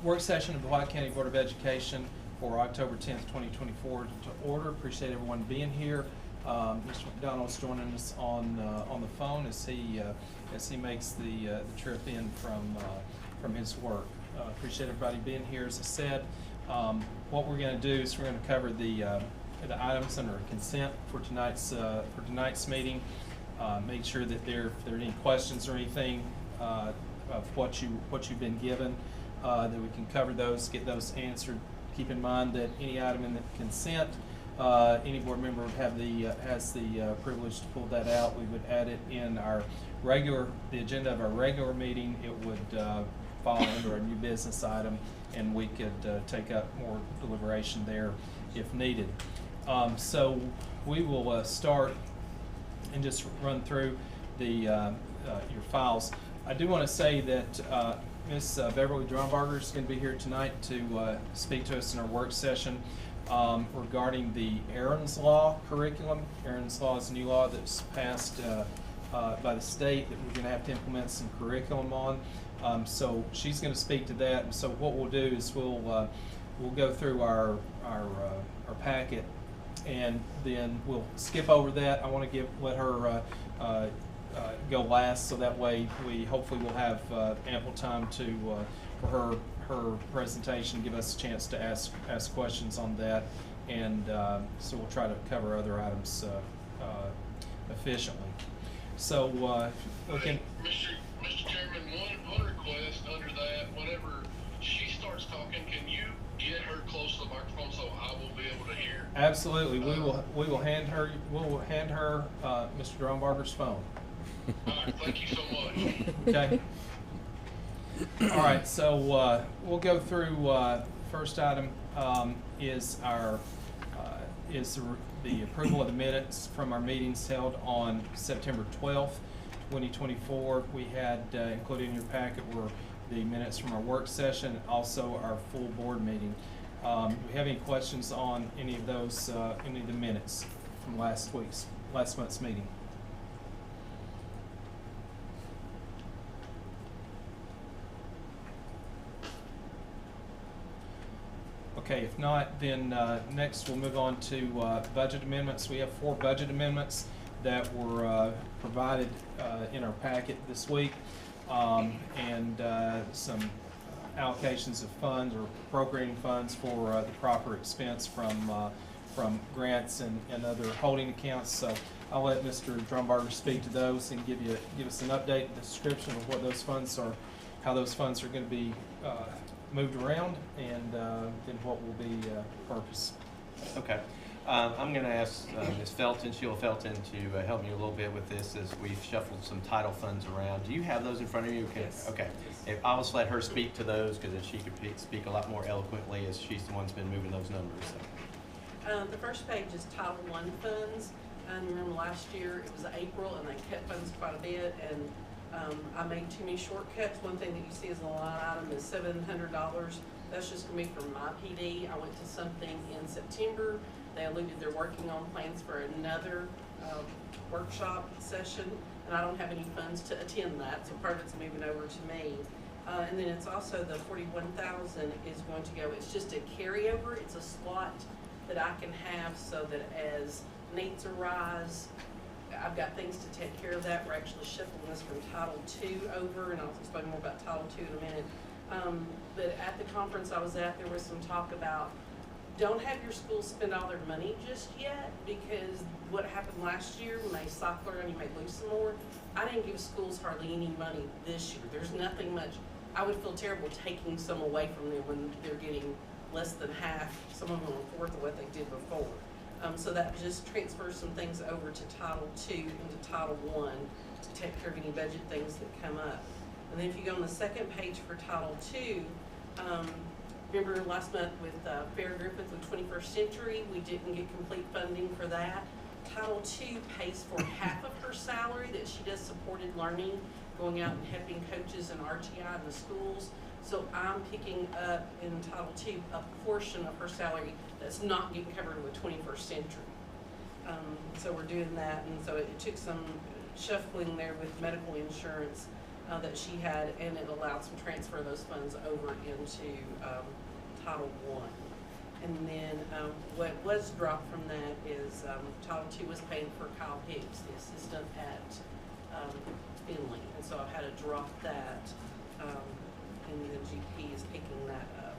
work session of the White County Board of Education for October 10th, 2024 to order. Appreciate everyone being here. Mr. McDonald's joining us on the phone as he makes the trip in from his work. Appreciate everybody being here. As I said, what we're going to do is we're going to cover the items under consent for tonight's meeting. Make sure that if there are any questions or anything of what you've been given, that we can cover those, get those answered. Keep in mind that any item in the consent, any board member would have has the privilege to pull that out. We would add it in the agenda of our regular meeting. It would fall under a new business item, and we could take up more deliberation there if needed. So we will start and just run through your files. I do want to say that Ms. Beverly Drumbarger is going to be here tonight to speak to us in our work session regarding the Aaron's Law curriculum. Aaron's Law is a new law that's passed by the state that we're going to have to implement some curriculum on. So she's going to speak to that. And so what we'll do is we'll go through our packet, and then we'll skip over that. I want to let her go last, so that way we hopefully will have ample time for her presentation, give us a chance to ask questions on that, and so we'll try to cover other items efficiently. So okay. Mr. Chairman, one request under that, whenever she starts talking, can you get her close to the microphone so I will be able to hear? Absolutely. We will hand her Mr. Drumbarger's phone. All right, thank you so much. Okay. All right, so we'll go through. First item is the approval of the minutes from our meetings held on September 12th, 2024. We had included in your packet were the minutes from our work session, also our full board meeting. Do we have any questions on any of those, any of the minutes from last month's meeting? Okay, if not, then next we'll move on to budget amendments. We have 4 budget amendments that were provided in our packet this week, and some allocations of funds or appropriating funds for the proper expense from grants and other holding accounts. So I'll let Mr. Drumbarger speak to those and give us an update, the description of what those funds are, how those funds are going to be moved around, and then what will be purpose. Okay. I'm going to ask Ms. Sheila Felton, to help me a little bit with this as we've shuffled some title funds around. Do you have those in front of you? Okay. Yes. Okay. If I'll just let her speak to those, because then she could speak a lot more eloquently, as she's the one who's been moving those numbers. So. The first page is Title I funds. And remember last year it was April, and they cut funds quite a bit, and I made too many shortcuts. One thing that you see as a line item is $700. That's just going to be from my PD. I went to something in September. They alluded they're working on plans for another workshop session, and I don't have any funds to attend that, so part of it's moving over to me. And then it's also the $41,000 is going to go. It's just a carryover. It's a slot that I can have so that as needs arise, I've got things to take care of that. We're actually shifting this from Title II over, and I'll explain more about Title II in a minute. But at the conference I was at, there was some talk about don't have your schools spend all their money just yet, because what happened last year when they cycle around, you may lose some more. I didn't give schools hardly any money this year. There's nothing much. I would feel terrible taking some away from them when they're getting less than half, some of them a fourth of what they did before. So that just transfers some things over to Title II into Title I to take care of any budget things that come up. And then if you go on the second page for Title II, remember last month with Fair Griffith with 21st Century, we didn't get complete funding for that. Title II pays for half of her salary that she does supported learning, going out and helping coaches and RTI in the schools. So I'm picking up in Title II a portion of her salary that's not getting covered with 21st Century. So we're doing that, and so it took some shuffling there with medical insurance. that she had, and it allowed some transfer of those funds over into Title I. And then what was dropped from that is Title II was paying for Kyle Hicks, the assistant at Finley, and so I've had to drop that, and the GP is picking that up.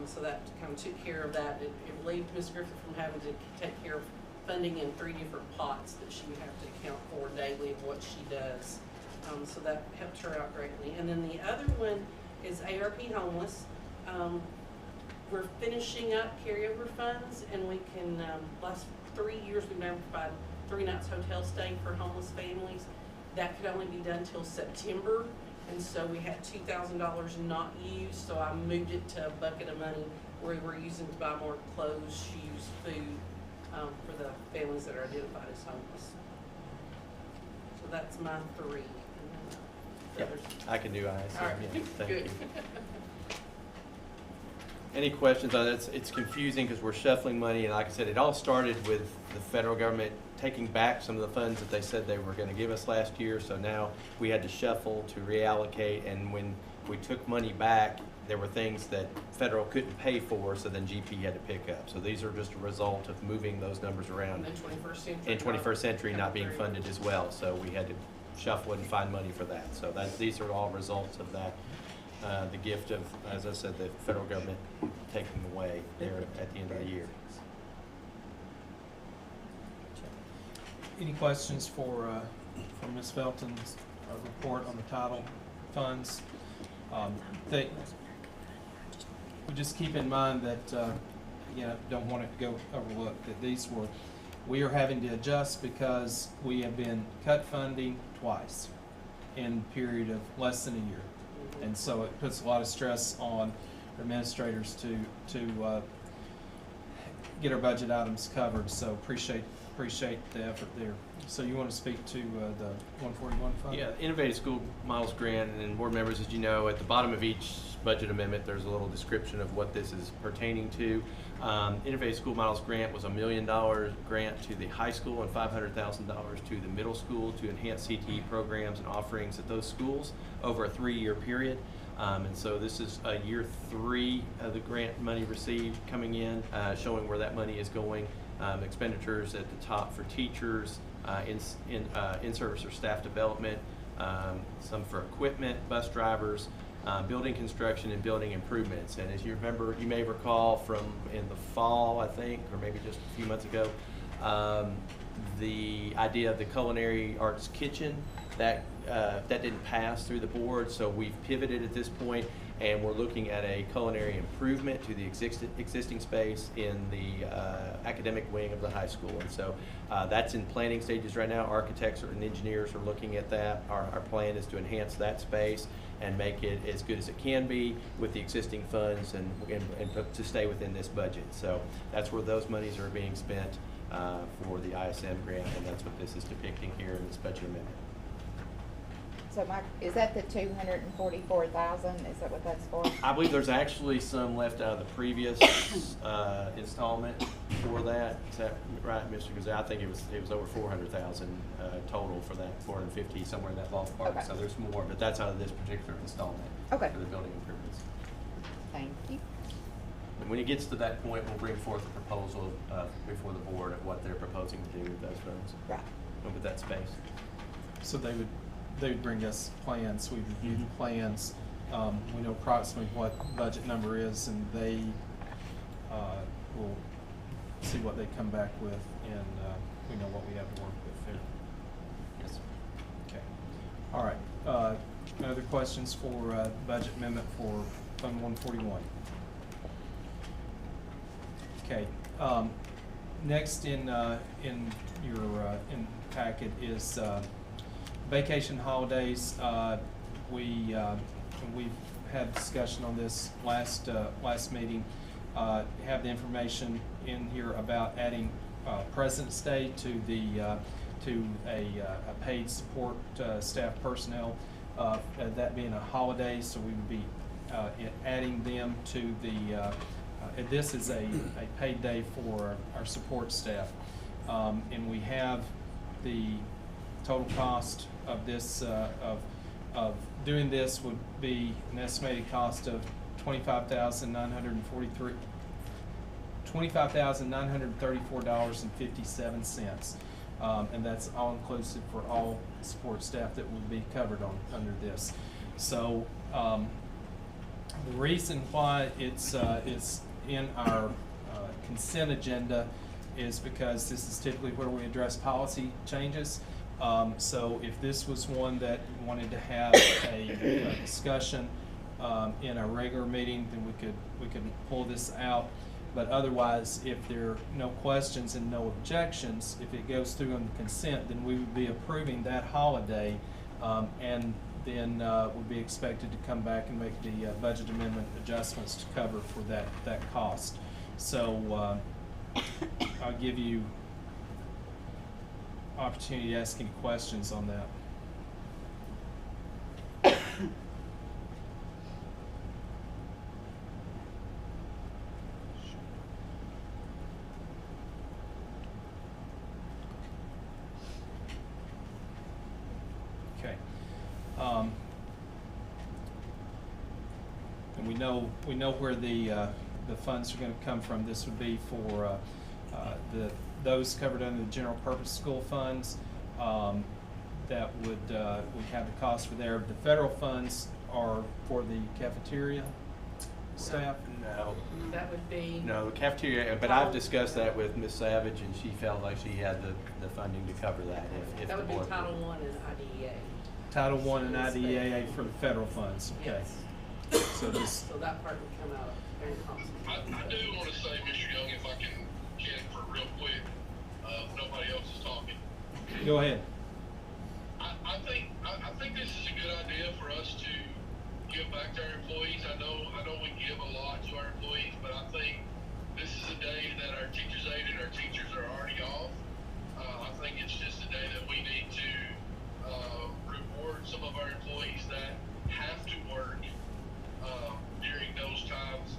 So that kind of took care of that. It relieved Ms. Griffith from having to take care of funding in 3 different pots that she would have to account for daily of what she does. So that helped her out greatly. And then the other one is ARP Homeless. We're finishing up carryover funds, and we can, last 3 years, we've now provided 3 nights hotel stay for homeless families. That could only be done till September, and so we had $2,000 not used, so I moved it to a bucket of money where we're using to buy more clothes, shoes, food, for the families that are identified as homeless. So that's my 3. Yeah, I can do ISM. All right, Yeah, thank good. you. Any questions on it? It's confusing because we're shuffling money, and like I said, it all started with the federal government taking back some of the funds that they said they were going to give us last year. So now we had to shuffle to reallocate, and when we took money back, there were things that federal couldn't pay for, so then GP had to pick up. So these are just a result of moving those numbers around. In 21st century. In 21st century not being through. funded as well, so we had to shuffle it and find money for that. So these are all results of that. The gift of, as I said, the federal government taking away there at the end of the year. Any questions for Ms. Felton's report on the title funds? We just keep in mind that, don't want it to go overlooked, that we are having to adjust because we have been cut funding twice in a period of less than a year. And so it puts a lot of stress on administrators to get our budget items covered. So appreciate the effort there. So you want to speak to the 141 fund? Yeah, Innovative School Models Grant, and board members, as you know, at the bottom of each budget amendment, there's a little description of what this is pertaining to. Innovative School Models Grant was $1 million grant to the high school and $500,000 to the middle school to enhance CTE programs and offerings at those schools over a 3-year period. And so this is year 3 of the grant money received coming in, showing where that money is going. Expenditures at the top for teachers, in-service or staff development, some for equipment, bus drivers, building construction, and building improvements. And as you may recall from in the fall, I think, or maybe just a few months ago, the idea of the culinary arts kitchen, that didn't pass through the board, so we've pivoted at this point, and we're looking at a culinary improvement to the existing space in the academic wing of the high school. And so that's in planning stages right now. Architects and engineers are looking at that. Our plan is to enhance that space and make it as good as it can be with the existing funds and to stay within this budget. So that's where those monies are being spent for the ISM grant, and that's what this is depicting here in this budget amendment. So Mike, is that the 244,000? Is that what that's for? I believe there's actually some left out of the previous installment for that. Is that right, Mr. Gazelle? I think it was over 400,000 total for that, 450, somewhere in that ballpark. Okay. So there's more, but that's out of this particular installment Okay. for the building improvements. Thank you. And when it gets to that point, we'll bring forth a proposal before the board of what they're proposing to do with those funds Right. and with that space. So they would bring us plans. We review the plans. We know approximately what budget number is, and they will see what they come back with, and we know what we have to work with there. Yes, sir. Okay. All right. Other questions for budget amendment for Fund 141? Okay. Next in your packet is vacation holidays. We've had discussion on this last meeting. Have the information in here about adding President's Day to a paid support staff personnel. That being a holiday, so we would be adding them to the. This is a paid day for our support staff, and we have the total cost of this of of doing this would be an estimated cost of $25,934.57. And that's all inclusive for all support staff that would be covered under this. So, the reason why it's in our consent agenda is because this is typically where we address policy changes. So if this was one that wanted to have a discussion in our regular meeting, then we could pull this out. But otherwise, if there are no questions and no objections, if it goes through on the consent, then we would be approving that holiday, and then would be expected to come back and make the budget amendment adjustments to cover for that cost. So I'll give you opportunity to ask any questions on that. Okay. And we know where the funds are going to come from. This would be for those covered under the general purpose school funds. That would we have the cost for there. The federal funds are for the cafeteria staff. No. That would be. No, the cafeteria, but I've discussed that with Ms. Savage, and she felt like she had the funding to cover that if That the would be board. Title I and IDEA. Title I and IDEA for the federal funds. Okay. Yes. So this. So that part would come out of Aaron Thompson. I do want to say, Mr. Young, if I can for real quick, nobody else is talking. Go ahead. I think this is a good idea for us to give back to our employees. I know we give a lot to our employees, but I think this is a day that our teachers aid and our teachers are already off. I think it's just a day that we need to reward some of our employees that have to work during those times.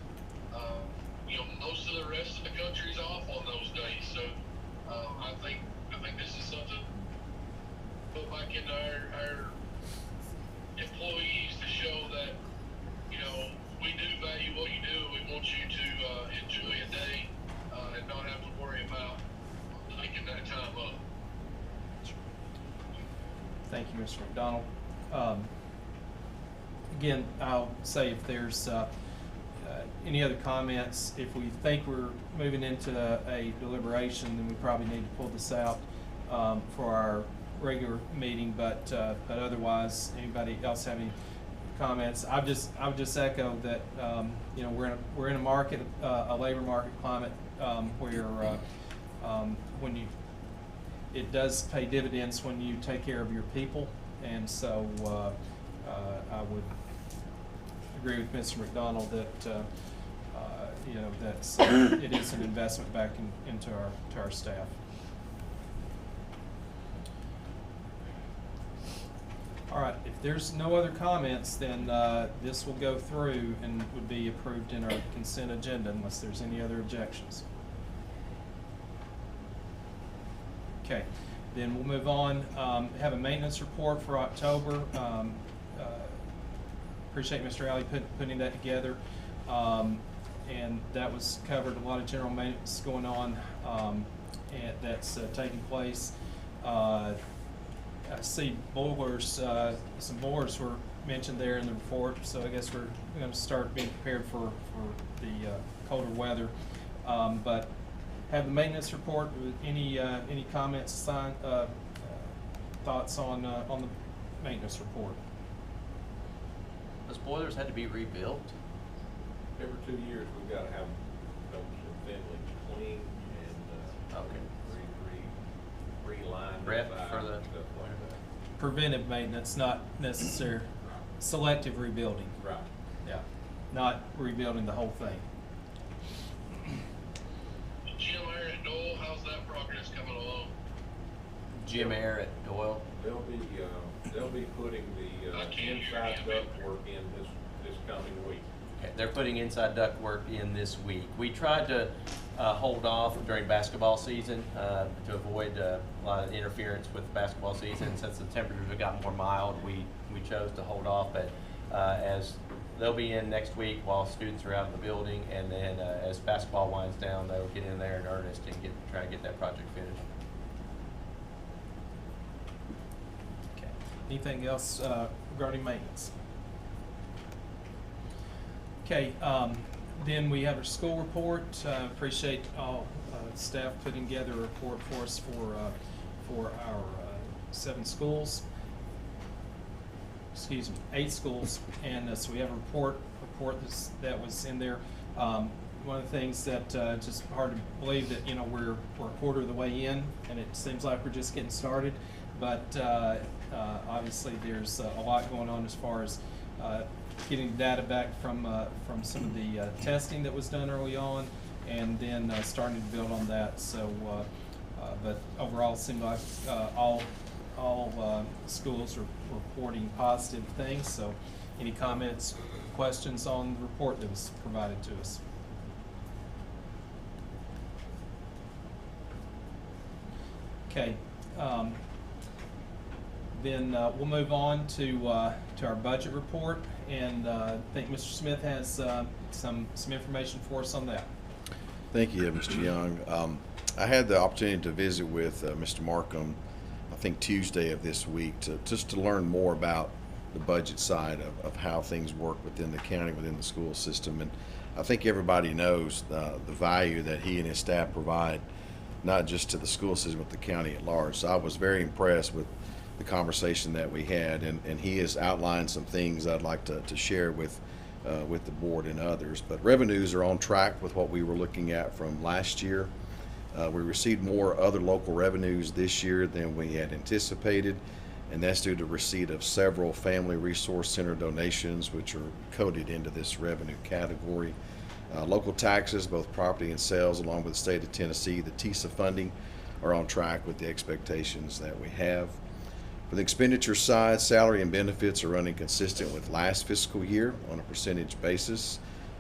Most of the rest of the country's off on those days, so I think this is something to put back into our employees to show that we do value what you do. We want you to enjoy a day and not have to worry about taking that time up. Thank you, Mr. McDonald. Again, I'll say if there's any other comments, if we think we're moving into a deliberation, then we probably need to pull this out for our regular meeting. But otherwise, anybody else have any comments? I would just echo that we're in a market, a labor market climate where when it does pay dividends when you take care of your people, and so I would agree with Mr. McDonald that that's it is an investment back into our staff. All right, if there's no other comments, then this will go through and would be approved in our consent agenda unless there's any other objections. Okay, then we'll move on. Have a maintenance report for October. Appreciate Mr. Alley putting that together. And that was covered, a lot of general maintenance going on and that's taking place. I see boilers, some boilers were mentioned there in the report, so I guess we're going to start being prepared for the colder weather. But have the maintenance report. Any comments, thoughts on the maintenance report? Those boilers had to be rebuilt. Every 2 years, we've got to have those ventilation cleaned and relined. Prep for the. Stuff like that. Preventive maintenance, not necessary. Selective rebuilding. Right. Yeah, not rebuilding the whole thing. Jim Air at Dole, how's that progress coming along? Jim Air at Doyle. They'll be putting the I can't hear inside you. duct work in this coming week. Okay, they're putting inside ductwork in this week. We tried to hold off during basketball season to avoid a lot of interference with basketball season. Since the temperatures have gotten more mild, we chose to hold off. But as they'll be in next week while students are out of the building, and then as basketball winds down, they'll get in there in earnest and try to get that project finished. Okay. Anything else regarding maintenance? Okay, then we have our school report. Appreciate all staff putting together a report for us for our 7 schools. Excuse me, 8 schools, and so we have a report that was in there. One of the things that just hard to believe that we're a quarter of the way in, and it seems like we're just getting started. But obviously, there's a lot going on as far as getting data back from some of the testing that was done early on, and then starting to build on that. So, but overall, it seemed like all schools are reporting positive things. So, any comments, questions on the report that was provided to us? Okay. Then we'll move on to our budget report, and I think Mr. Smith has some information for us on that. Thank you, Mr. Young. I had the opportunity to visit with Mr. Markham, I think Tuesday of this week, just to learn more about the budget side of how things work within the county, within the school system. And I think everybody knows the value that he and his staff provide, not just to the school system, but the county at large. So I was very impressed with the conversation that we had, and he has outlined some things I'd like to share with the board and others. But revenues are on track with what we were looking at from last year. We received more other local revenues this year than we had anticipated, and that's due to receipt of several Family Resource Center donations, which are coded into this revenue category. Local taxes, both property and sales, along with the state of Tennessee, the TISA funding, are on track with the expectations that we have. For the expenditure side, salary and benefits are running consistent with last fiscal year on a percentage basis.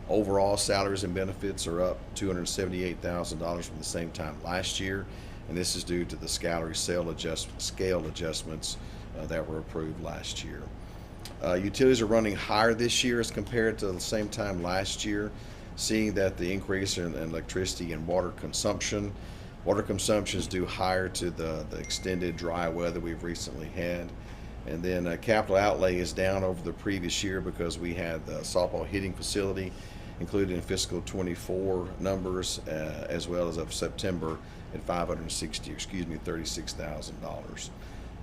Overall, salaries and benefits are up $278,000 from the same time last year, and this is due to the salary scale adjustments that were approved last year. Utilities are running higher this year as compared to the same time last year, seeing that the increase in electricity and water consumption. Water consumption is due higher to the extended dry weather we've recently had. And then capital outlay is down over the previous year because we had the softball hitting facility included in fiscal 24 numbers, as well as of September at $36,000.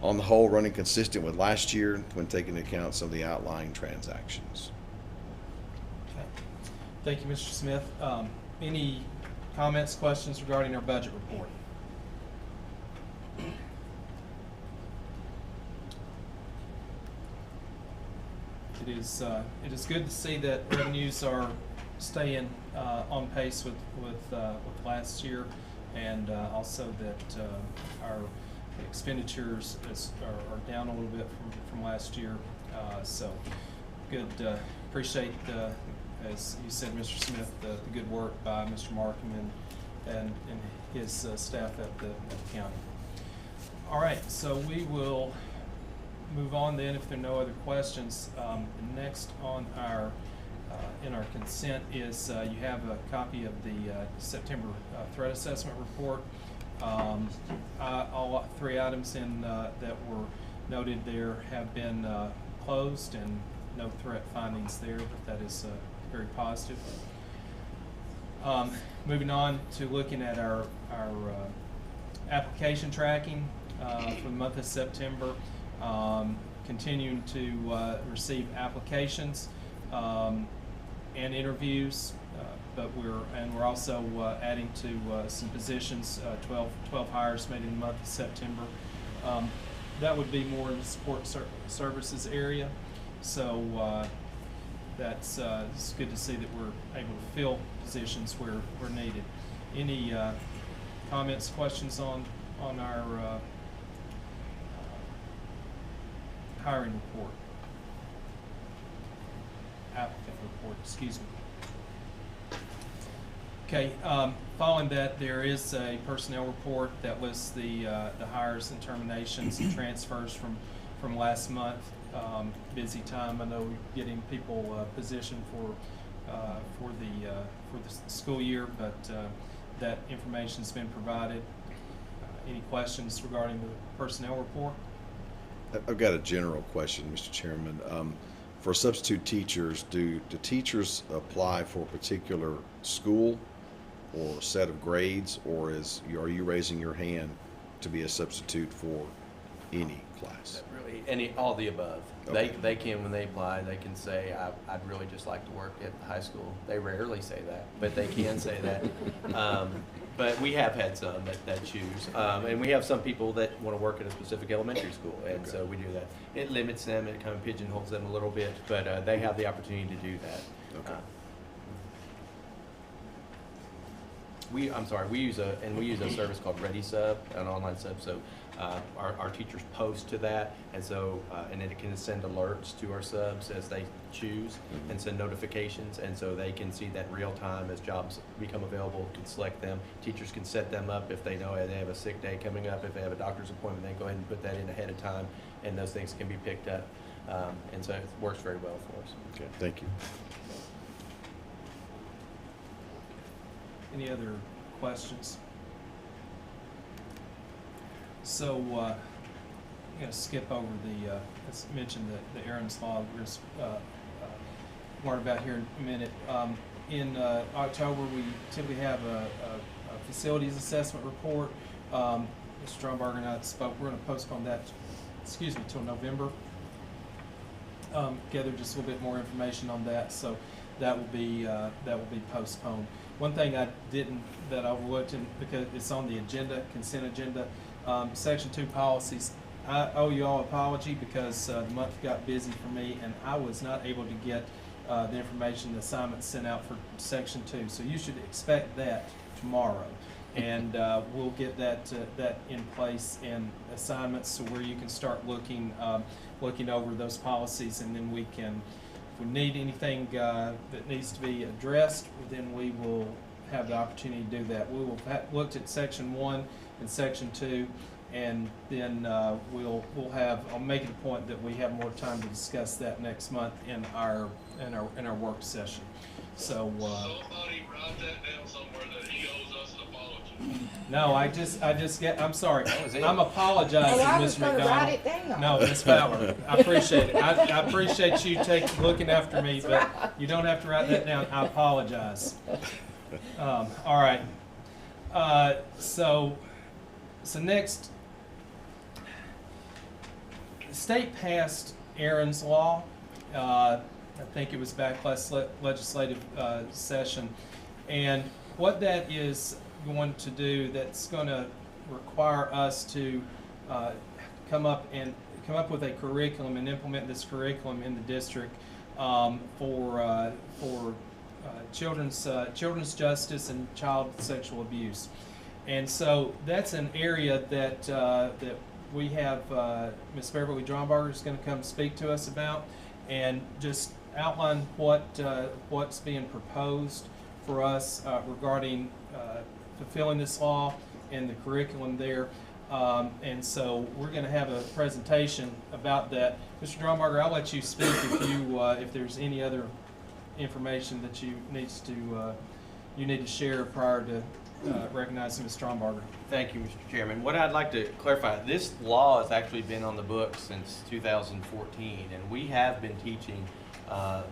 On the whole, running consistent with last year when taking into account some of the outlying transactions. Okay. Thank you, Mr. Smith. Any comments, questions regarding our budget report? It is good to see that revenues are staying on pace with last year, and also that our expenditures are down a little bit from last year. So good. Appreciate as you said, Mr. Smith, the good work by Mr. Markham and his staff at the county. All right, so we will move on then if there are no other questions. Next on our in our consent is you have a copy of the September threat assessment report. All 3 items that were noted there have been closed, and no threat findings there, but that is very positive. Moving on to looking at our application tracking for the month of September. Continuing to receive applications and interviews, but we're also adding to some positions. 12 hires made in the month of September. That would be more in the support services area. So it's good to see that we're able to fill positions where needed. Any comments, questions on our hiring report? applicant report, excuse me. Okay, following that, there is a personnel report that lists the hires and terminations and transfers from last month. Busy time, I know, getting people positioned for the school year, but that information's been provided. Any questions regarding the personnel report? I've got a general question, Mr. Chairman. For substitute teachers, do teachers apply for a particular school or set of grades, or are you raising your hand to be a substitute for any class? Really, all the above. Okay. They can, when they apply, they can say, I'd really just like to work at the high school. They rarely say that, but they can say that. But we have had some that choose. And we have some people that want to work at a specific elementary school, and so we do that. It limits them, it kind of pigeonholes them a little bit, but they have the opportunity to do that. Okay. We use a service called ReadySub, an online sub. So our teachers post to that, and so and it can send alerts to our subs as they choose, and send notifications, and so they can see that in real time as jobs become available. Can select them. Teachers can set them up if they know they have a sick day coming up. If they have a doctor's appointment, they can go ahead and put that in ahead of time, and those things can be picked up. And so it works very well for us. Okay, thank you. Any other questions? So, I'm going to skip over let's mention the Aaron's Law we're going to learn about here in a minute. In October, we typically have a facilities assessment report. Mr. Stromberger and I spoke. We're going to postpone that, till November. Gather just a little bit more information on that, so that will be postponed. One thing that I overlooked, because it's on the agenda, consent agenda, Section 2 policies. I owe you all an apology because the month got busy for me and I was not able to get the information, the assignments sent out for Section 2. So you should expect that tomorrow. And we'll get that in place and assignments so where you can start looking over those policies, and then we can, if we need anything that needs to be addressed, then we will have the opportunity to do that. We will have looked at Section 1 and Section 2, and then I'll make it a point that we have more time to discuss that next month in our work session. So somebody write that down somewhere that he owes us an apology. no, I'm sorry. was it. I'm apologizing, Oh, I was Mr. gonna McDonald. write it down. No, Ms. Fowler, I appreciate it. I appreciate you looking after me, but you don't have to write that down. I apologize. All right. So next, the state passed Aaron's Law. I think it was back last legislative session, and what that is going to do, that's going to require us to come up with a curriculum and implement this curriculum in the district for children's justice and child sexual abuse. And so that's an area that we have Ms. Beverly Drombarger is going to come speak to us about, and just outline what's being proposed for us regarding fulfilling this law and the curriculum there. And so we're going to have a presentation about that. Mr. Drombarger, I'll let you speak if there's any other information that you need to share prior to recognizing Ms. Stromberger. Thank you, Mr. Chairman. What I'd like to clarify, this law has actually been on the books since 2014, and we have been teaching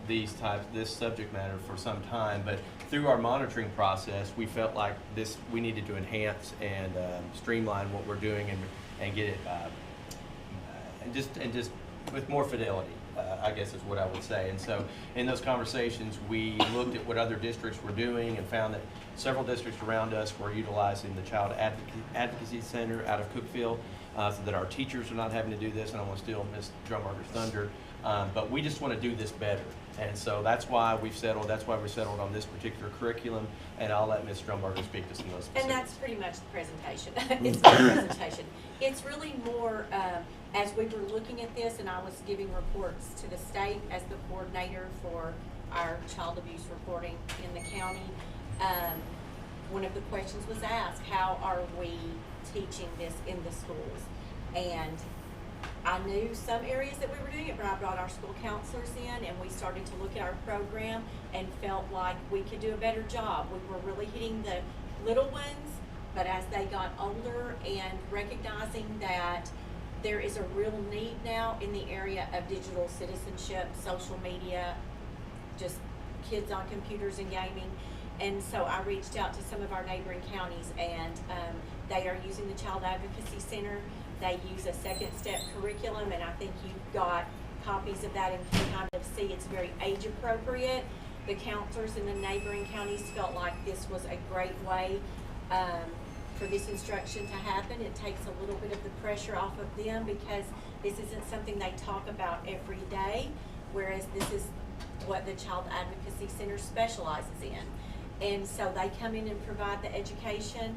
this subject matter for some time, but through our monitoring process, we felt like we needed to enhance and streamline what we're doing and get it and just with more fidelity, I guess is what I would say. And so in those conversations, we looked at what other districts were doing and found that several districts around us were utilizing the Child Advocacy Center out of Cookeville, so that our teachers are not having to do this. And I want to steal Ms. Drumbarger's thunder, but we just want to do this better. And so that's why we're settled on this particular curriculum, and I'll let Ms. Drumbarger speak to some of those specifics. And that's pretty much the presentation. It's my presentation. It's really more, as we were looking at this, and I was giving reports to the state as the coordinator for our child abuse reporting in the county, one of the questions was asked, how are we teaching this in the schools? And I knew some areas that we were doing it, but I brought our school counselors in and we started to look at our program and felt like we could do a better job. We were really hitting the little ones, but as they got older and recognizing that there is a real need now in the area of digital citizenship, social media, just kids on computers and gaming. And so I reached out to some of our neighboring counties, and they are using the Child Advocacy Center. They use a second step curriculum, and I think you've got copies of that and can kind of see it's very age appropriate. The counselors in the neighboring counties felt like this was a great way for this instruction to happen. It takes a little bit of the pressure off of them because this isn't something they talk about every day, whereas this is what the Child Advocacy Center specializes in. And so they come in and provide the education,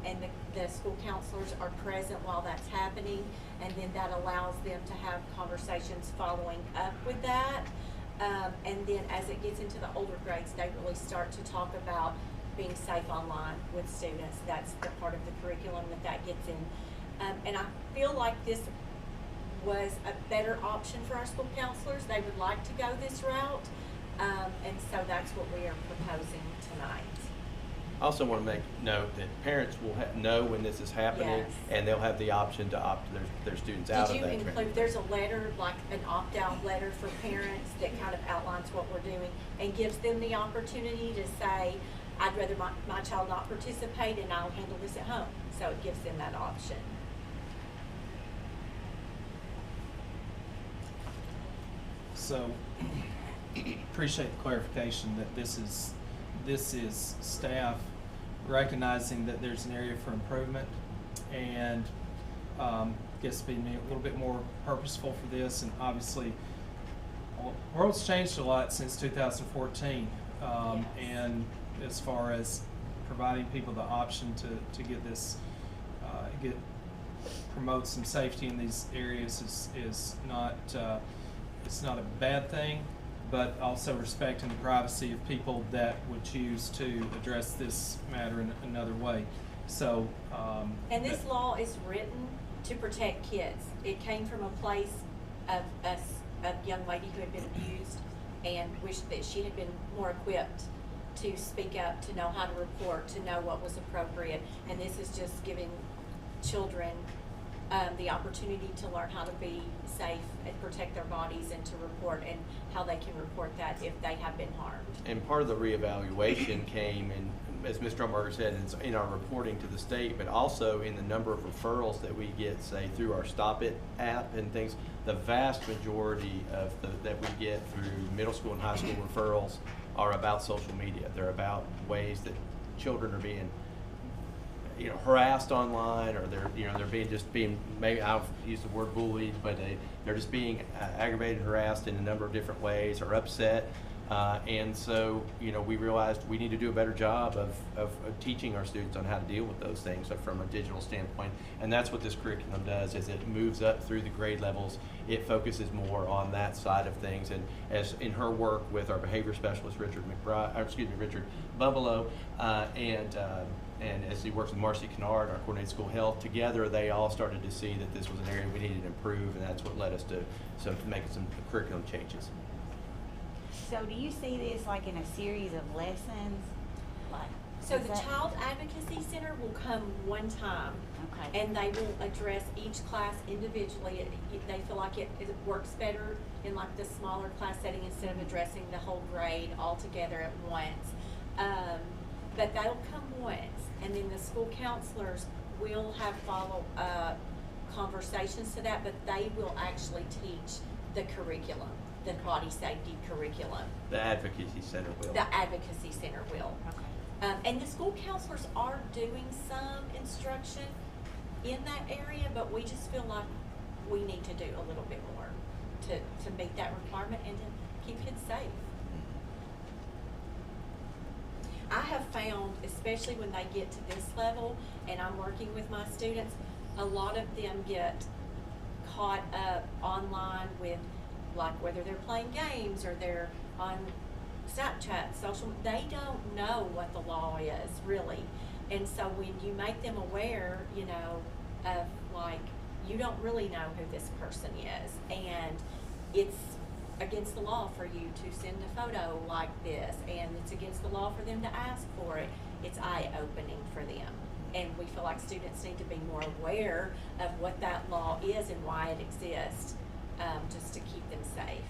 and the school counselors are present while that's happening, and then that allows them to have conversations following up with that. And then as it gets into the older grades, they really start to talk about being safe online with students. That's the part of the curriculum that gets in. And I feel like this was a better option for our school counselors. They would like to go this route. And so that's what we are proposing tonight. I also want to make note that parents will know when this is happening, Yes. and they'll have the option to opt their students out Did of you that. include, there's a letter, like an opt-out letter for parents that kind of outlines what we're doing and gives them the opportunity to say, I'd rather my child not participate and I'll handle this at home. So it gives them that option. So, appreciate the clarification that this is staff recognizing that there's an area for improvement, and guess being a little bit more purposeful for this. And obviously, the world's changed a lot since 2014, Yes. and as far as providing people the option to get this promote some safety in these areas is not it's not a bad thing, but also respecting the privacy of people that would choose to address this matter in another way. So, And this law is written to protect kids. It came from a place of a young lady who had been abused and wished that she had been more equipped to speak up, to know how to report, to know what was appropriate. And this is just giving children the opportunity to learn how to be safe and protect their bodies and to report, and how they can report that if they have been harmed. And part of the reevaluation came in, as Ms. Drumberger said, it's in our reporting to the state, but also in the number of referrals that we get, say, through our Stop It app and things. The vast majority of that we get through middle school and high school referrals are about social media. They're about ways that children are being, harassed online, or they're being, maybe I'll use the word bullied, but they're just being aggravated, harassed in a number of different ways, or upset. And so, we realized we need to do a better job of teaching our students on how to deal with those things from a digital standpoint. And that's what this curriculum does, is it moves up through the grade levels. It focuses more on that side of things. And as in her work with our behavior specialist, Richard Bumbalo, and as he works with Marcy Kennard, our coordinated school health, together they all started to see that this was an area we needed to improve, and that's what led us to making some curriculum changes. So do you see this like in a series of lessons? So is the that- Child Advocacy Center will come one time. Okay. And they will address each class individually. They feel like it works better in like the smaller class setting instead of addressing the whole grade all together at once. But they'll come once, and then the school counselors will have follow-up conversations to that, but they will actually teach the curriculum, the body safety curriculum. The Advocacy Center will. The Advocacy Center will. Okay. And the school counselors are doing some instruction in that area, but we just feel like we need to do a little bit more to meet that requirement and to keep kids safe. I have found, especially when they get to this level, and I'm working with my students, a lot of them get caught up online with, like, whether they're playing games or they're on Snapchat, social, they don't know what the law is, really. And so when you make them aware, you know, of like, you don't really know who this person is, and it's against the law for you to send a photo like this, and it's against the law for them to ask for it, it's eye-opening for them. And we feel like students need to be more aware of what that law is and why it exists, just to keep them safe.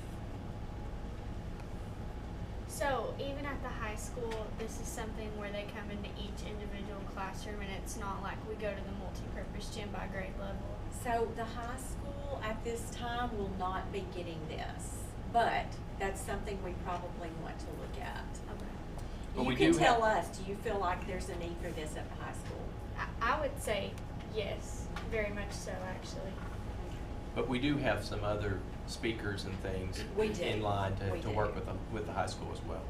So even at the high school, this is something where they come into each individual classroom, and it's not like we go to the multi-purpose gym by grade level. So the high school at this time will not be getting this, but that's something we probably want to look at. Okay. But You we can do tell have- us, do you feel like there's a need for this at the high school? I would say yes, very much so, actually. But we do have some other speakers and things We do. in line We to do. work with the high school as well.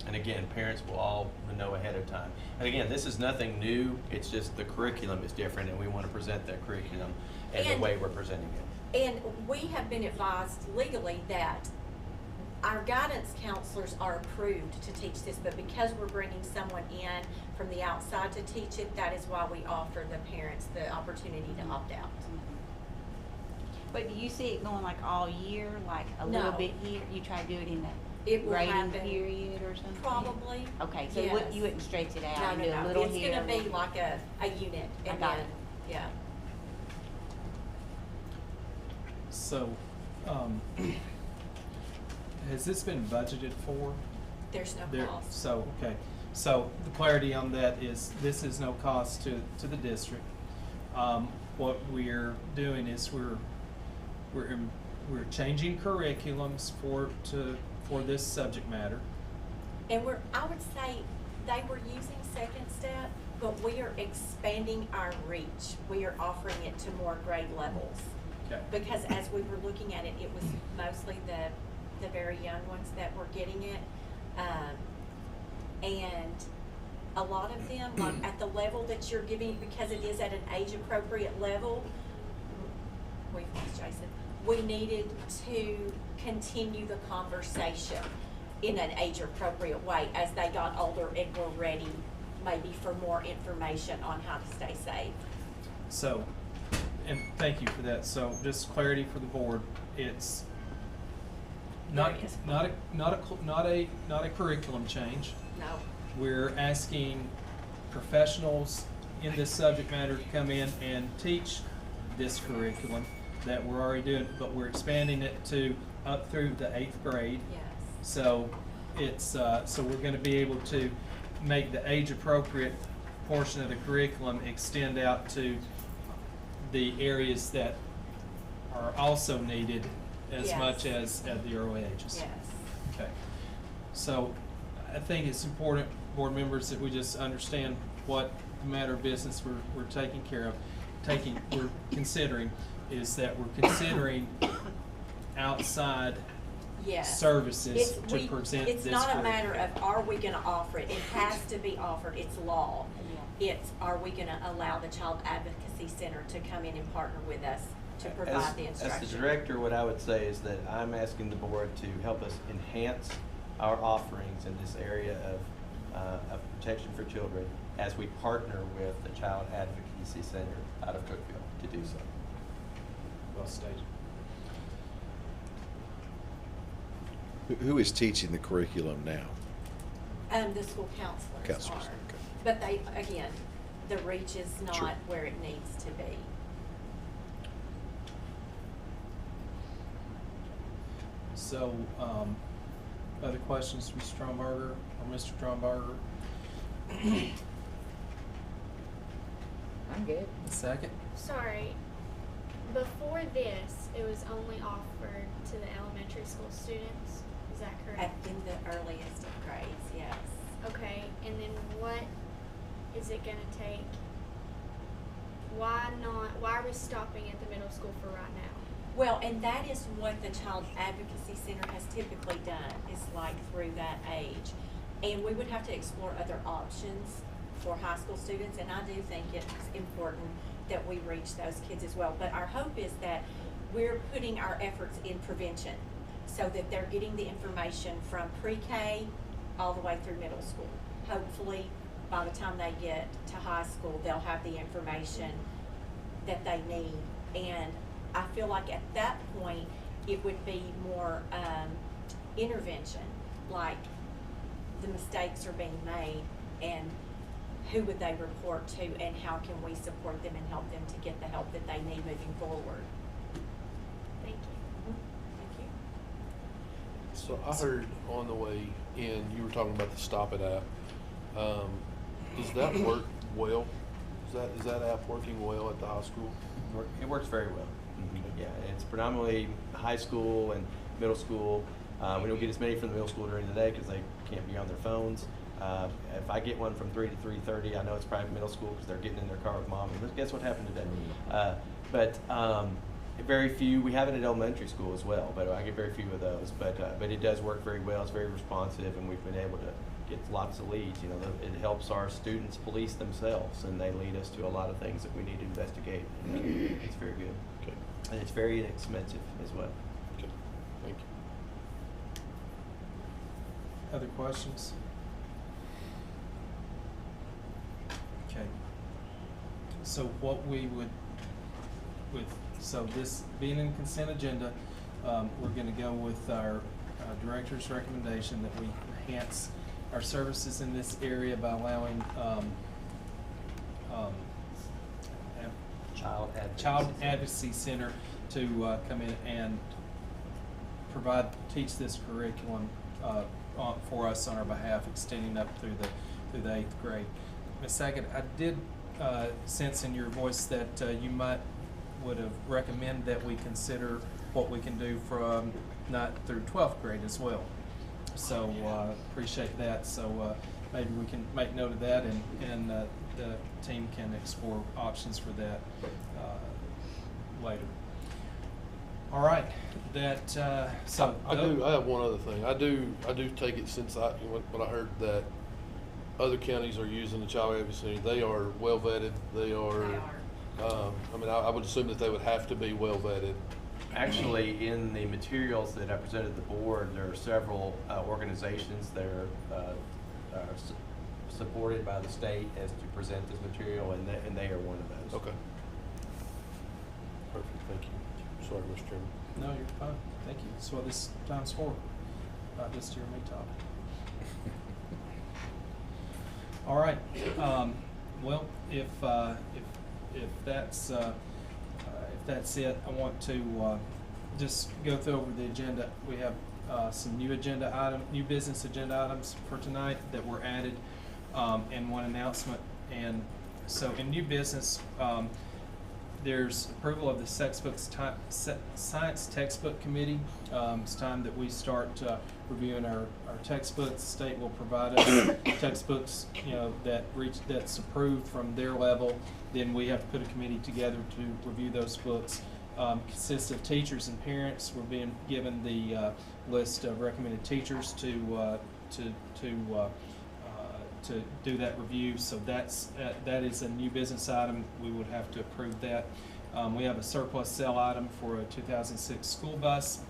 And again, parents will all know ahead of time. And again, this is nothing new, it's just the curriculum is different, and we want to present that curriculum and the And- way we're presenting it. And we have been advised legally that our guidance counselors are approved to teach this, but because we're bringing someone in from the outside to teach it, that is why we offer the parents the opportunity to opt out. But do you see it going like all year, like a little No. bit here? You try to do it in It the will grading happen period or something? Probably. Okay, so yes. you wouldn't stretch it out No, and do a no, no, little it's here? gonna a be little- like a unit, I and got then, it. yeah. So, has this been budgeted for? There's no There, cost. so, okay, so the clarity on that is, this is no cost to the district. What we're doing is we're changing curriculums for this subject matter. And I would say, they were using Second Step, but we are expanding our reach. We are offering it to more grade levels. Okay. Because as we were looking at it, it was mostly the very young ones that were getting it. And a lot of them, like at the level that you're giving, because it is at an age-appropriate level, we've lost Jason, we needed to continue the conversation in an age-appropriate way as they got older and were ready, maybe for more information on how to stay safe. So, and thank you for that. So just clarity for the board, it's not There it is. not a curriculum change. No. We're asking professionals in this subject matter to come in and teach this curriculum that we're already doing, but we're expanding it to up through the 8th grade. Yes. So it's, so we're gonna be able to make the age-appropriate portion of the curriculum extend out to the areas that are also needed as Yes. much as at the early ages. Yes. Okay. So I think it's important, board members, that we just understand what matter of business we're taking care of. We're considering is that we're considering outside Yes. services to We- present It's this not a curriculum. matter of, are we gonna offer it? It has to be offered, it's law. It's, are we gonna allow the Child Advocacy Center to come in and partner with us to provide the instruction? As the director, what I would say is that I'm asking the board to help us enhance our offerings in this area of protection for children as we partner with the Child Advocacy Center out of Cookeville to do so. Well stated. Who is teaching the curriculum now? The school counselors Counselors, are. okay. But they, again, the reach is Sure. not where it needs to be. So, other questions, Mr. Stromberger or Mr. Stromberger? I'm good. A second? Sorry, before this, it was only offered to the elementary school students, is that correct? In the earliest of grades, yes. Okay, and then what is it gonna take? Why are we stopping at the middle school for right now? Well, and that is what the Child Advocacy Center has typically done, is like through that age. And we would have to explore other options for high school students, and I do think it's important that we reach those kids as well. But our hope is that we're putting our efforts in prevention. so that they're getting the information from pre-K all the way through middle school. Hopefully, by the time they get to high school, they'll have the information that they need. And I feel like at that point, it would be more intervention, like the mistakes are being made and who would they report to and how can we support them and help them to get the help that they need moving forward. Thank you. Thank you. So I heard on the way in, you were talking about the Stop It app. Does that work well? Is that app working well at the high school? It works very well. Yeah, it's predominantly high school and middle school. We don't get as many from the middle school during the day because they can't be on their phones. If I get one from 3 to 3:30, I know it's probably middle school because they're getting in their car with mom. And guess what happened today? But very few. We have it at elementary school as well, but I get very few of those. But it does work very well. It's very responsive, and we've been able to get lots of leads. You know, it helps our students police themselves, and they lead us to a lot of things that we need to investigate. And it's very good. Okay. And it's very inexpensive as well. Okay. Thank you. Other questions? Okay. So what we would, so this being in consent agenda, we're gonna go with our director's recommendation that we enhance our services in this area by allowing, Child Advocacy Center to come in and teach this curriculum for us on our behalf, extending up through the 8th grade. Ms. Sackett, I did sense in your voice that you would have recommended that we consider what we can do from 9th through 12th grade as well. So appreciate that. So maybe we can make note of that, and the team can explore options for that later. All right. That so I have one other thing. I do take it since when I heard that other counties are using the Child Advocacy Center, they are well vetted. They are. I mean, I would assume that they would have to be well vetted. Actually, in the materials that I presented to the board, there are several organizations that are supported by the state as to present this material, and they are one of those. Okay. Perfect. Thank you. Sorry, Mr. Chairman. No, you're fine. Thank you. That's what this time's for. Not just hear me talk. All right. Well, if that's it, I want to just go through over the agenda. We have some new business agenda items for tonight that were added, and one announcement. And so, in new business, there's approval of the Science Textbook Committee. It's time that we start reviewing our textbooks. The state will provide us textbooks, that's approved from their level. Then we have to put a committee together to review those books. Consists of teachers and parents. We're being given the list of recommended teachers to do that review. So that is a new business item. We would have to approve that. We have a surplus sale item for a 2006 school bus.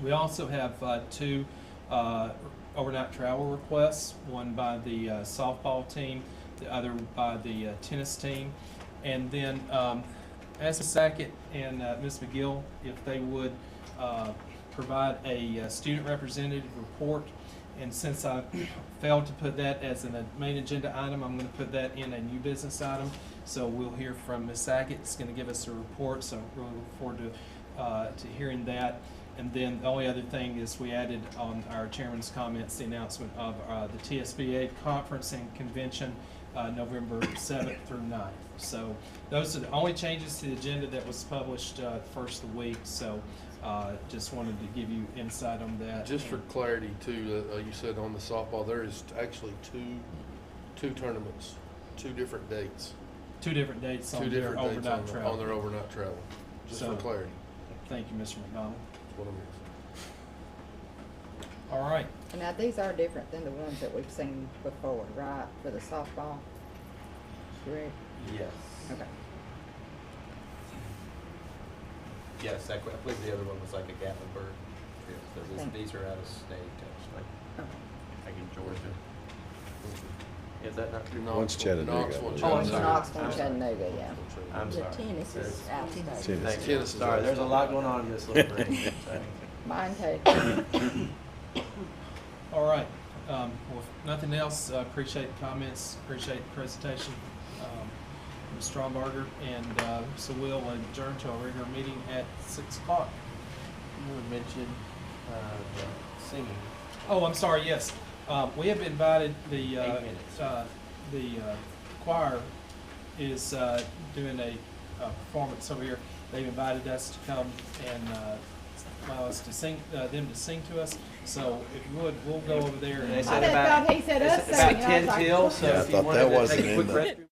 We also have two overnight travel requests, one by the softball team, the other by the tennis team. And then as Ms. Sackett and Ms. McGill, if they would provide a student representative report. And since I failed to put that as a main agenda item, I'm going to put that in a new business item. So we'll hear from Ms. Sackett. It's going to give us a report, so I'm really looking forward to hearing that. And then the only other thing is we added on our chairman's comments the announcement of the TSBA conference and convention November 7th through 9th. So those are the only changes to the agenda that was published first of the week. So just wanted to give you insight on that. Just for clarity too, you said on the softball, there is actually two tournaments, 2 different dates. 2 different dates on their overnight travel. On their overnight travel, just for clarity. Thank you, Mr. McDonald. That's what I mean. All right. And now these are different than the ones that we've seen before, right, for the softball? Correct? Yes. Okay. Yes, I believe the other one was like a Gatlinburg because Thank- these are out of state, actually, like in Georgia. Is that not true? One's Chattanooga. Knoxville, Oh, I'm sorry. Knoxville, I'm sorry. Chattanooga, yeah. I'm The sorry. tennis is out of state. Tennis. Thank you. Tennis is Sorry, out. there's a lot going on in this little brain. So, Mine too. All right, well, if nothing else, appreciate the comments, appreciate the presentation, Ms. Stromberger, and, so we'll adjourn to our regular meeting at 6 o'clock. you would mention the singing. Oh, I'm sorry, yes. We have invited the, 8 minutes. choir is, doing a performance over here. They've invited us to come and, allow us to sing, them to sing to us. So if you would, we'll go over there And they and. said I about, thought he said us it's about singing. I was 10 like, till, so Yeah, I if you thought wanted that to wasn't take a quick in the- restroom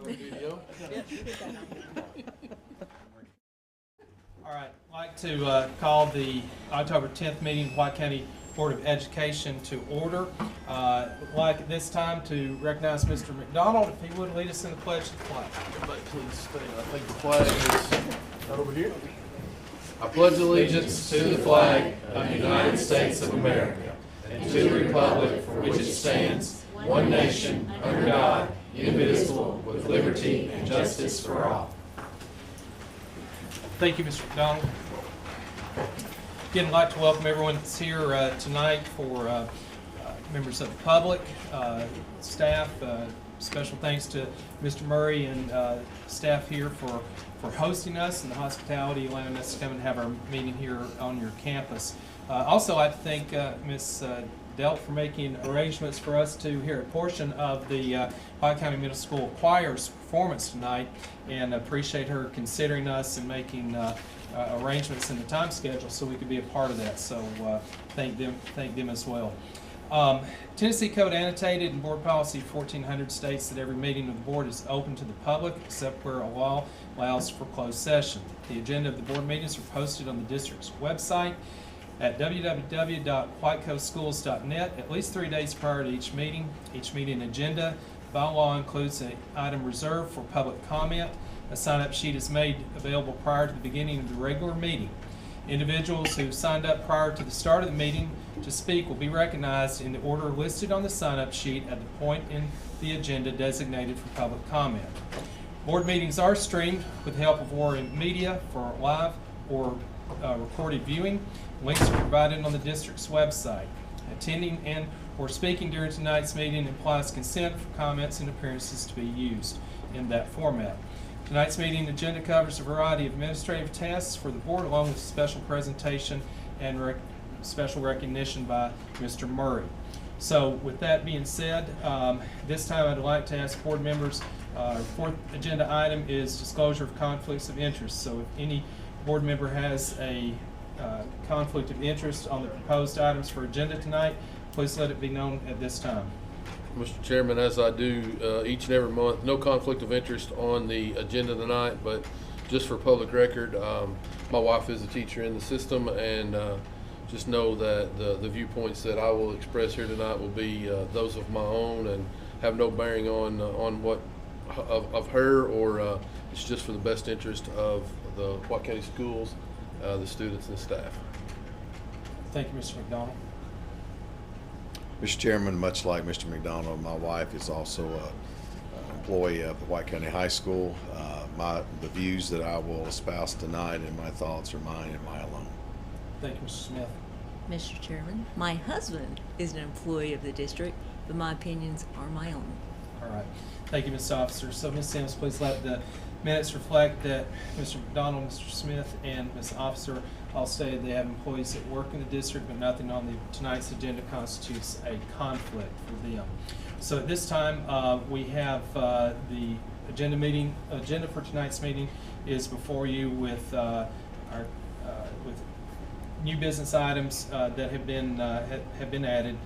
Video. All right, I'd like to call the October 10th meeting, White County Board of Education to order. I'd like at this time to recognize Mr. McDonald, if he would lead us in the pledge to the flag. Everybody please stand. I think the flag is right over here. I pledge allegiance to the flag of the United States of America and to the republic for which it stands, one nation, under God, indivisible, with liberty and justice for all. Thank you, Mr. McDonald. Again, I'd like to welcome everyone that's here tonight for members of the public, staff. Special thanks to Mr. Murray and staff here for hosting us and the hospitality, allowing us to come and have our meeting here on your campus. Also, I'd like to thank Ms. Delt for making arrangements for us to hear a portion of the White County Middle School Choir's performance tonight, and appreciate her considering us and making arrangements in the time schedule so we could be a part of that. So thank them as well. Tennessee Code Annotated and Board Policy 1400 states that every meeting of the board is open to the public except where a law allows for closed session. The agenda of the board meetings are posted on the district's website at www.whitecoastschools.net at least 3 days prior to each meeting. Each meeting agenda by law includes an item reserved for public comment. A sign-up sheet is made available prior to the beginning of the regular meeting. Individuals who signed up prior to the start of the meeting to speak will be recognized in the order listed on the sign-up sheet at the point in the agenda designated for public comment. Board meetings are streamed with the help of Warren Media for live or recorded viewing. Links are provided on the district's website. Attending and or speaking during tonight's meeting implies consent for comments and appearances to be used in that format. Tonight's meeting agenda covers a variety of administrative tasks for the board, along with a special presentation and special recognition by Mr. Murray. So with that being said, this time I'd like to ask board members, fourth agenda item is disclosure of conflicts of interest. So if any board member has a conflict of interest on the proposed items for agenda tonight, please let it be known at this time. Mr. Chairman, as I do each and every month, no conflict of interest on the agenda tonight, but just for public record, my wife is a teacher in the system, and just know that the viewpoints that I will express here tonight will be those of my own and have no bearing on what of her, or it's just for the best interest of the White County schools, the students and staff. Thank you, Mr. McDonald. Mr. Chairman, much like Mr. McDonald, my wife is also an employee of the White County High School. The views that I will espouse tonight and my thoughts are mine and mine alone. Thank you, Mr. Smith. Mr. Chairman, my husband is an employee of the district, but my opinions are my own. All right. Thank you, Ms. Officer. So, Ms. Sims, please let the minutes reflect that Mr. McDonald, Mr. Smith, and Ms. Officer all stated they have employees that work in the district, but nothing on tonight's agenda constitutes a conflict for them. So at this time, we have the agenda for tonight's meeting is before you with with new business items that have been added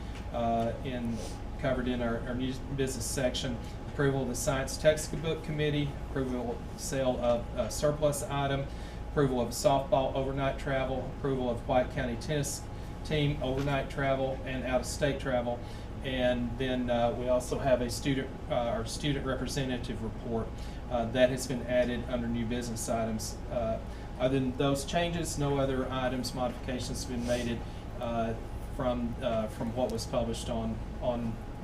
covered in our new business section. Approval of the Science Textbook Committee, approval of sale of a surplus item, approval of softball overnight travel, approval of White County tennis team overnight travel and out-of-state travel, and then we also have a our student representative report that has been added under new business items. Other than those changes, no other items, modifications have been made from what was published on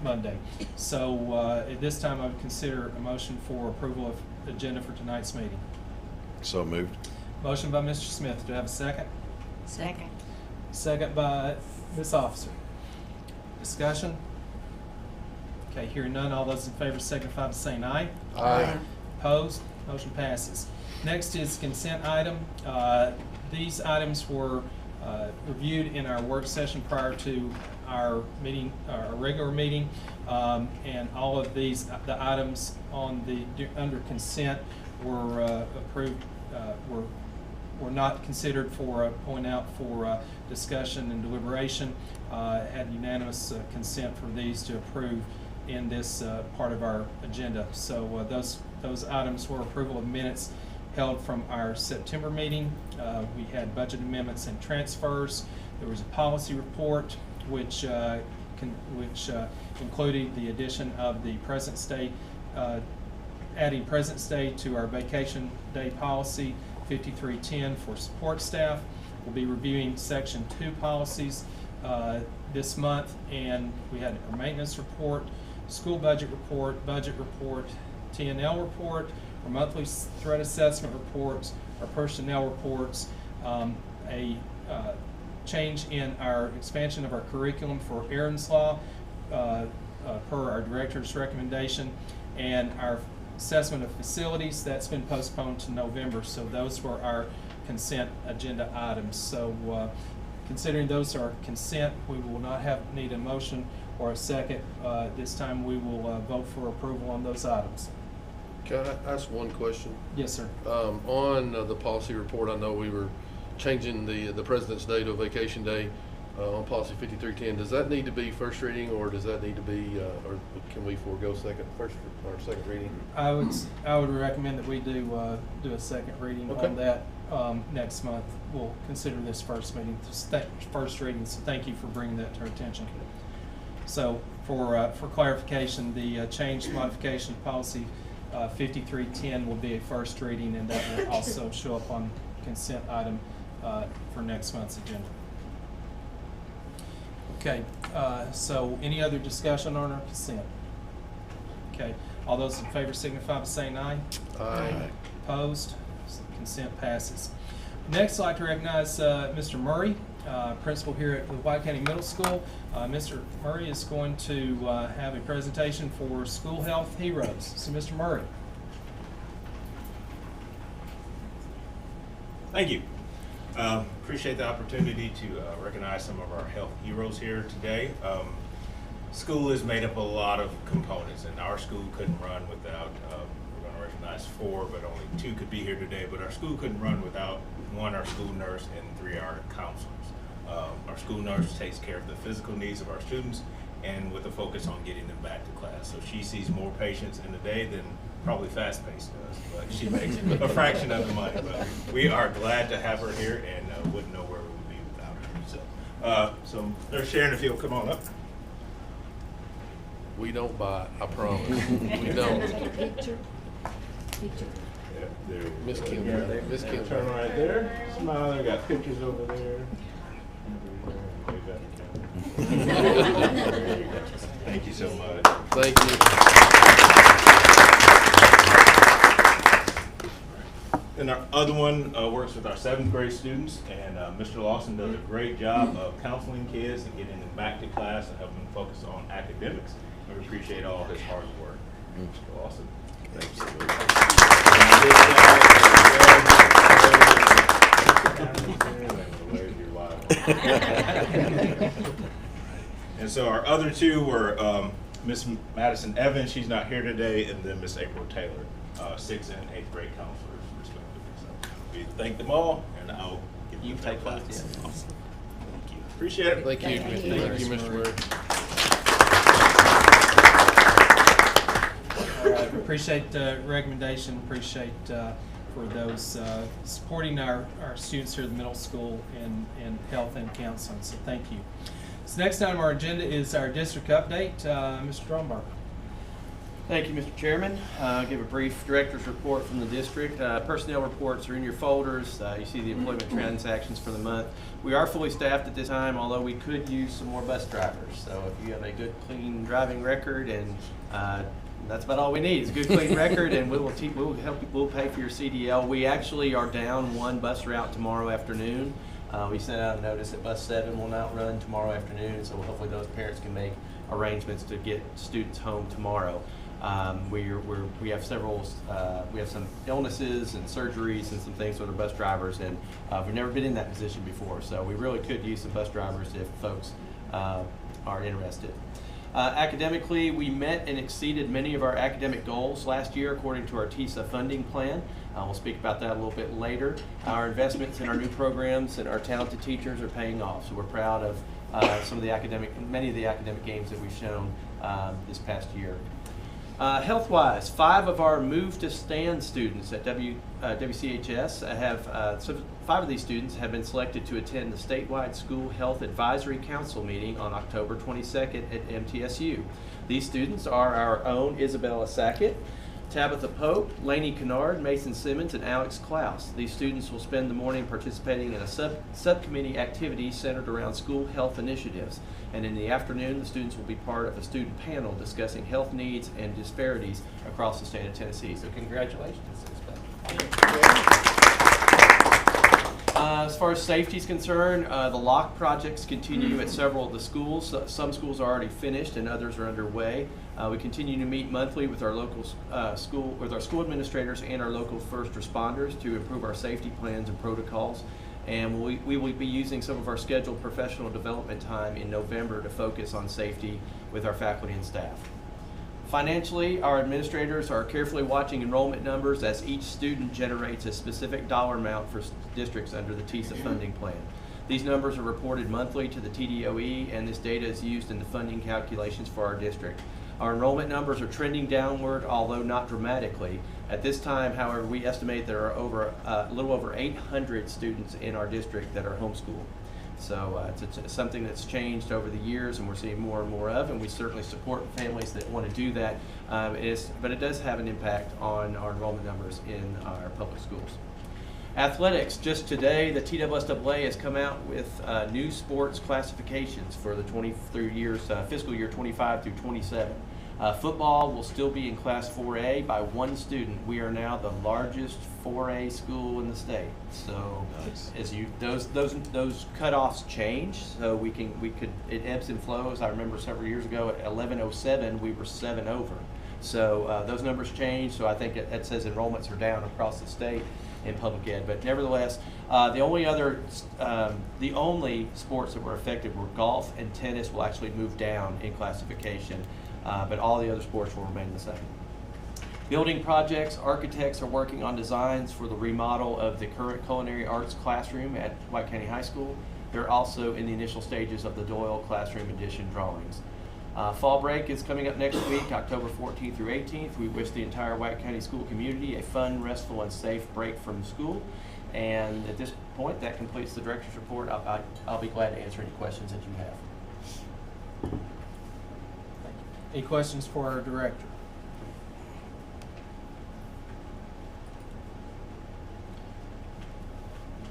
Monday. So at this time, I would consider a motion for approval of the agenda for tonight's meeting. So moved. Motion by Mr. Smith. Do I have a second? Second. Second by Ms. Officer. Discussion? Okay, hearing none, all those in favor signify by saying aye. Aye. Opposed? Motion passes. Next is consent item. These items were reviewed in our work session prior to our meeting, our regular meeting, and all of these, the items under consent were approved, were not considered for discussion and deliberation. Had unanimous consent for these to approve in this part of our agenda. So those items were approval of minutes held from our September meeting. We had budget amendments and transfers. There was a policy report which included the addition of the President's Day, adding President's Day to our vacation day policy 5310 for support staff. We'll be reviewing Section 2 policies this month, and we had our maintenance report, school budget report, T&L report, our monthly threat assessment reports, our personnel reports, a change in our expansion of our curriculum for Aaron's Law per our director's recommendation, and our assessment of facilities that's been postponed to November. So those were our consent agenda items. So considering those are consent, we will not need a motion or a second. This time we will vote for approval on those items. Can I ask one question? Yes, sir. On the policy report, I know we were changing the President's Day to a vacation day on policy 5310. Does that need to be first reading, or does that need to be, or can we forego second reading? I would recommend that we do a second reading on that next month. We'll consider this first reading. So thank you for bringing that to our attention. So for clarification, the change modification of policy 5310 will be a first reading, and that will also show up on consent item for next month's agenda. Okay, so any other discussion on our consent? Okay, all those in favor signify by saying aye. Aye. Opposed? So consent passes. Next, I'd like to recognize Mr. Murray, principal here at the White County Middle School. Mr. Murray is going to have a presentation for School Health Heroes. So, Mr. Murray. Thank you. Appreciate the opportunity to recognize some of our health heroes here today. School is made up of a lot of components, and our school couldn't run without, we're going to recognize 4, but only 2 could be here today, but our school couldn't run without 1, our school nurse, and 3, our counselors. Our school nurse takes care of the physical needs of our students, and with a focus on getting them back to class. So she sees more patients in a day than probably Fast-Paced does, but she makes a fraction of the money. But we are glad to have her here, and wouldn't know where we would be without her. So Nurse Sharon, if you'll come on up. We don't buy, I promise. We don't. Yeah, there. Miss Kim. Miss Kim. Turn right there. Smile. We got pictures over there. Thank you so much. Thank you. And our other one works with our 7th grade students, and Mr. Lawson does a great job of counseling kids and getting them back to class and helping them focus on academics. We appreciate all his hard work. Mr. Lawson. Thank you. And so our other 2 were Miss Madison Evans, she's not here today, and then Miss April Taylor, 6th and 8th grade counselors, respectively. So we thank them all, and I'll give you take both. Yeah. Awesome. Thank you. Appreciate it. Thank you. Thank you, Mr. Murray. All right, appreciate the recommendation. Appreciate for those supporting our students here at the middle school in health and counseling. So thank you. So next item on our agenda is our district update. Mr. Drumbar. Thank you, Mr. Chairman. I'll give a brief director's report from the district. Personnel reports are in your folders. You see the employment transactions for the month. We are fully staffed at this time, although we could use some more bus drivers. So if you have a good, clean driving record, and that's about all we need is a good, clean record, and we'll help you. We'll pay for your CDL. We actually are down 1 bus route tomorrow afternoon. We sent out a notice that bus 7 will not run tomorrow afternoon, so hopefully those parents can make arrangements to get students home tomorrow. We have some illnesses and surgeries and some things with our bus drivers, and we've never been in that position before, so we really could use some bus drivers if folks are interested. Academically, we met and exceeded many of our academic goals last year according to our TISA funding plan. We'll speak about that a little bit later. Our investments in our new programs and our talented teachers are paying off, so we're proud of many of the academic gains that we've shown this past year. Health-wise, 5 of our Move to Stand students at WCHS have, 5 of these students have been selected to attend the statewide School Health Advisory Council meeting on October 22nd at MTSU. These students are our own Isabella Sackett, Tabitha Pope, Lainey Kennard, Mason Simmons, and Alex Klaus. These students will spend the morning participating in a subcommittee activity centered around school health initiatives. And in the afternoon, the students will be part of a student panel discussing health needs and disparities across the state of Tennessee. So congratulations. As far as safety is concerned, the lock projects continue at several of the schools. Some schools are already finished and others are underway. We continue to meet monthly with our local school administrators and our local first responders to improve our safety plans and protocols. And we will be using some of our scheduled professional development time in November to focus on safety with our faculty and staff. Financially, our administrators are carefully watching enrollment numbers as each student generates a specific dollar amount for districts under the TISA funding plan. These numbers are reported monthly to the TDOE, and this data is used in the funding calculations for our district. Our enrollment numbers are trending downward, although not dramatically. At this time, however, we estimate there are a little over 800 students in our district that are homeschooled. So it's something that's changed over the years, and we're seeing more and more of, and we certainly support families that want to do that. But it does have an impact on our enrollment numbers in our public schools. Athletics, just today, the TSSAA has come out with new sports classifications for the fiscal year 25 through 27. Football will still be in Class 4A by 1 student. We are now the largest 4A school in the state. So Nice. as those cutoffs change, so it ebbs and flows. I remember several years ago at 1107 we were 7 over. So those numbers change. So I think it says enrollments are down across the state in public ed. But nevertheless, the only sports that were affected were golf and tennis will actually move down in classification. But all the other sports will remain the same. Building projects, architects are working on designs for the remodel of the current culinary arts classroom at White County High School. They're also in the initial stages of the Doyle Classroom Edition drawings. Fall break is coming up next week, October 14th through 18th. We wish the entire White County school community a fun, restful, and safe break from school. And at this point, that completes the director's report. I'll be glad to answer any questions that you have. Any questions for our director?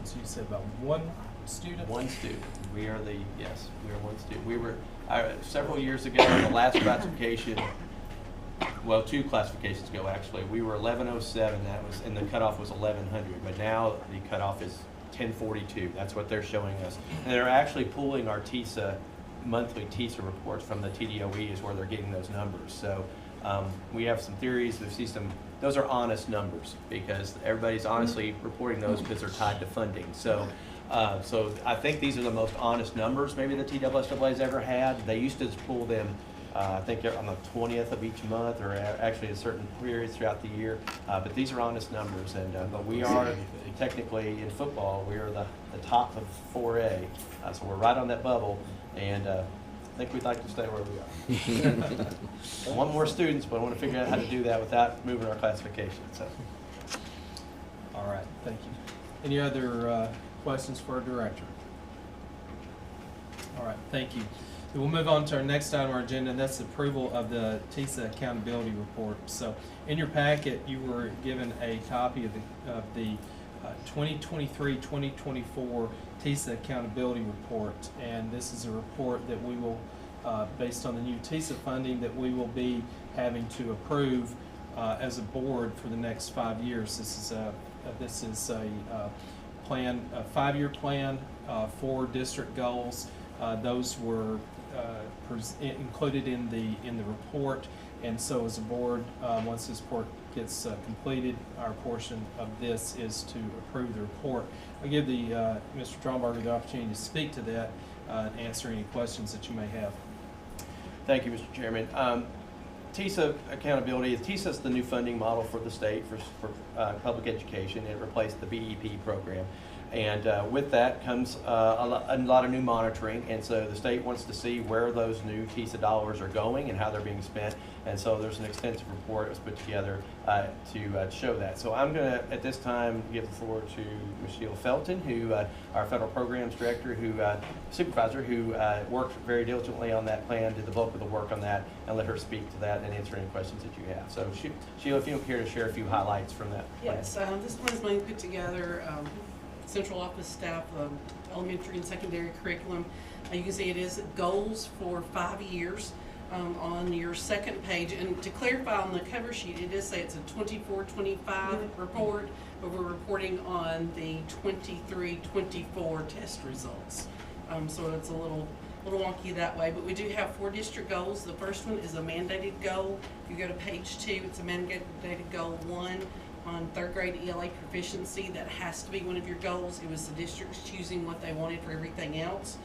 So you said about 1 student? 1 student. We are 1 student. We were, several years ago, in the last classification, well, 2 classifications ago actually, we were 1107, and the cutoff was 1100, but now the cutoff is 1042. That's what they're showing us. And they're actually pulling our monthly TISA reports from the TDOE is where they're getting those numbers. So we have some theories. Those are honest numbers because everybody's honestly reporting those because they're tied to funding. So I think these are the most honest numbers maybe the TSSAA has ever had. They used to pull them I think on the 20th of each month or actually at certain periods throughout the year. But these are honest numbers, and but we are technically in football, we are the top of 4A. So we're right on that bubble. And I think we'd like to stay where we are. I want more students, but I want to figure out how to do that without moving our classification. So, all right, thank you. Any other questions for our director? All right, thank you. We'll move on to our next item on our agenda, and that's the approval of the TISA accountability report. So, in your packet, you were given a copy of the 2023-2024 TISA accountability report, and this is a report that we will, based on the new TISA funding, that we will be having to approve as a board for the next 5 years. This is a plan, a 5-year plan for district goals. Those were included in the report, and so as a board, once this report gets completed, our portion of this is to approve the report. I'll give Mr. Drombarger the opportunity to speak to that and answer any questions that you may have. thank you, Mr. Chairman. TISA accountability. TISA is the new funding model for the state for public education. It replaced the BEP program. And with that comes a lot of new monitoring, and so the state wants to see where those new TISA dollars are going and how they're being spent. And so there's an extensive report that was put together to show that. So I'm going to, at this time, give the floor to Ms. Sheila Felton, who our federal programs director, who supervisor, who worked very diligently on that plan, did the bulk of the work on that, and let her speak to that and answer any questions that you have. So Sheila, if you care to share a few highlights from that plan. Yes, this plan is being put together, central office staff, elementary and secondary curriculum. You can see it is goals for 5 years. On your second page, and to clarify on the cover sheet, it does say it's a 24-25 report, but we're reporting on the 23-24 test results. So it's a little wonky that way, but we do have 4 district goals. The first one is a mandated goal. If you go to page 2, it's a mandated goal 1 on 3rd grade ELA proficiency. That has to be one of your goals. It was the districts choosing what they wanted for everything else.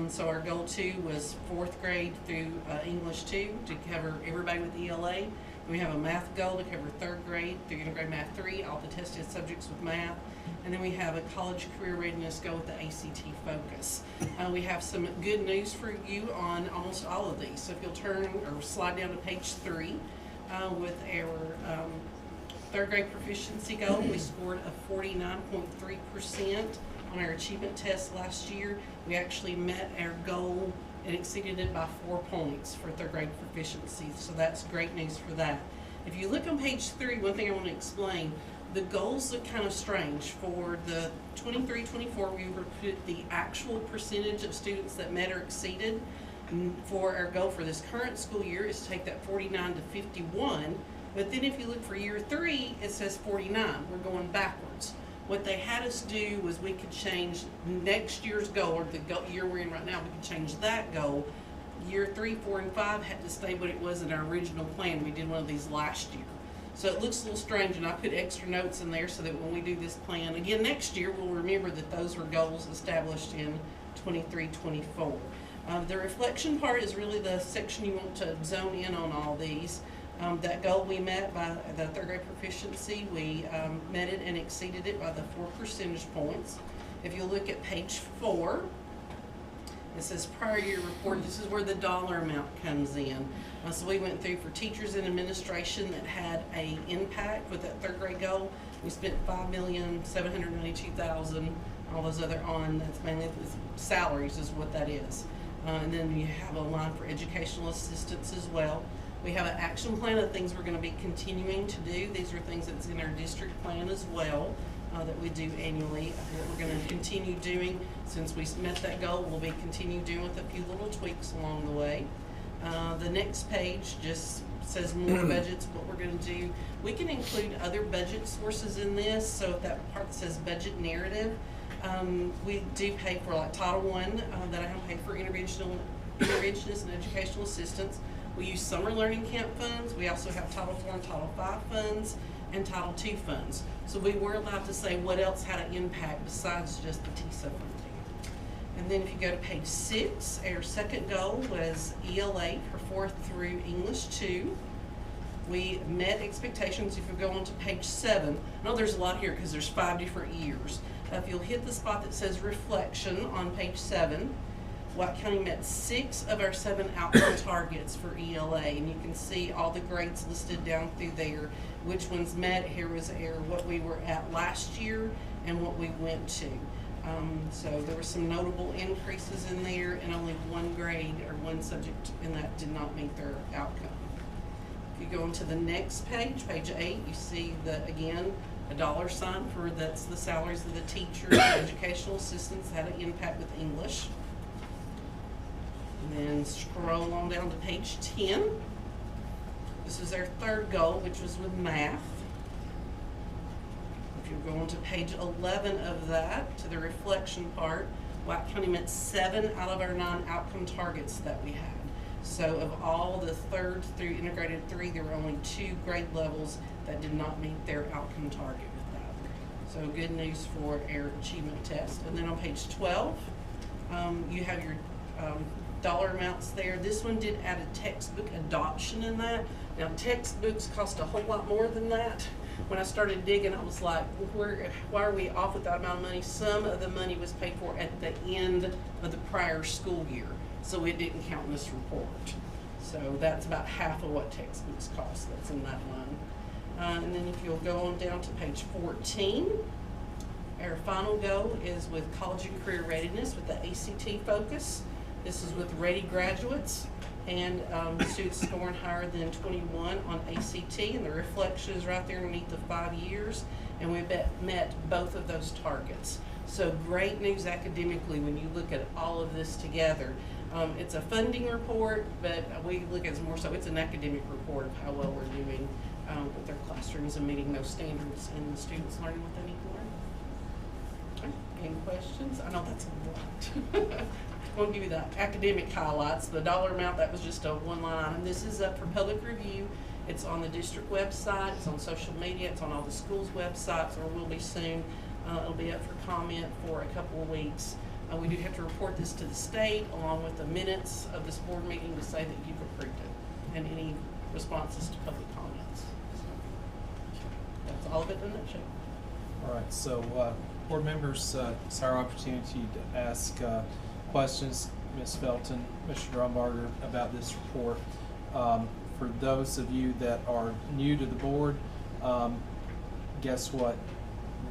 So our goal 2 was 4th grade through English 2 to cover everybody with ELA. And we have a math goal to cover 3rd grade through integrated math 3, all the tested subjects with math. And then we have a college career readiness goal with the ACT focus. We have some good news for you on almost all of these. So if you'll turn or slide down to page 3 with our 3rd grade proficiency goal, we scored a 49.3%. On our achievement test last year. We actually met our goal and exceeded it by 4 points for 3rd grade proficiency. So that's great news for that. If you look on page 3, one thing I want to explain, the goals look kind of strange. For the 23-24, we put the actual percentage of students that met or exceeded. For our goal for this current school year is to take that 49 to 51. But then if you look for year 3, it says 49. We're going backwards. What they had us do was we could change next year's goal, or the year we're in right now, we could change that goal. Year 3, 4, and 5 had to stay what it was in our original plan. We did one of these last year. So it looks a little strange, and I put extra notes in there so that when we do this plan again next year, we'll remember that those were goals established in 23-24. The reflection part is really the section you want to zone in on all these. That goal we met by the 3rd grade proficiency. We met it and exceeded it by the 4 percentage points. If you look at page 4, it says prior year report. This is where the dollar amount comes in. So we went through for teachers and administration that had a impact with that 3rd grade goal. We spent $5,792,000. All those other that's mainly salaries is what that is. And then you have a line for educational assistance as well. We have an action plan of things we're going to be continuing to do. These are things that's in our district plan as well that we do annually. What we're going to continue doing since we met that goal, we'll be continue doing with a few little tweaks along the way. The next page just says more budgets, what we're going to do. We can include other budget sources in this. So if that part that says budget narrative, we do pay for like Title I that I don't pay for interventionists and educational assistants. We use summer learning camp funds. We also have Title IV and Title V funds and Title II funds. So we were allowed to say what else had an impact besides just the TISA funding. And then if you go to page 6, our second goal was ELA for 4th through English 2. We met expectations. If you go on to page 7, I know there's a lot here because there's 5 different years. If you'll hit the spot that says reflection on page 7, White County met 6 of our 7 outcome targets for ELA, and you can see all the grades listed down through there, which ones met. Here was what we were at last year and what we went to. So there were some notable increases in there, and only 1 grade or 1 subject in that did not meet their outcome. If you go on to the next page, page 8, you see again, a dollar sign for that's the salaries of the teachers and educational assistants had an impact with English. And then scroll on down to page 10. This is our 3rd goal, which was with math. If you go on to page 11 of that, to the reflection part, White County met 7 out of our 9 outcome targets that we had. So of all the 3rd through integrated 3, there were only 2 grade levels that did not meet their outcome target with that. So good news for our achievement test. And then on page 12, you have your dollar amounts there. This one did add a textbook adoption in that. Now, textbooks cost a whole lot more than that. When I started digging, I was like, why are we off with that amount of money? Some of the money was paid for at the end of the prior school year, so it didn't count in this report. So that's about half of what textbooks cost. That's in that line. And then if you'll go on down to page 14, our final goal is with college and career readiness with the ACT focus. This is with ready graduates and students scoring higher than 21 on ACT, and the reflection is right there underneath the 5 years, and we've met both of those targets. So great news academically when you look at all of this together. It's a funding report, but we look at it more so it's an academic report of how well we're doing with their classrooms and meeting those standards and the students learning what they need to learn. Any questions? I know that's a lot. I want to give you the academic highlights. The dollar amount, that was just a one-line item. This is up for public review. It's on the district website. It's on social media. It's on all the schools' websites, or will be soon. It'll be up for comment for a couple of weeks. We do have to report this to the state along with the minutes of this board meeting to say that you've approved it and any responses to public comments. So that's all of it in a nutshell. All right, so board members, it's our opportunity to ask questions, Ms. Felton, Mr. Drumbarger, about this report. For those of you that are new to the board, guess what?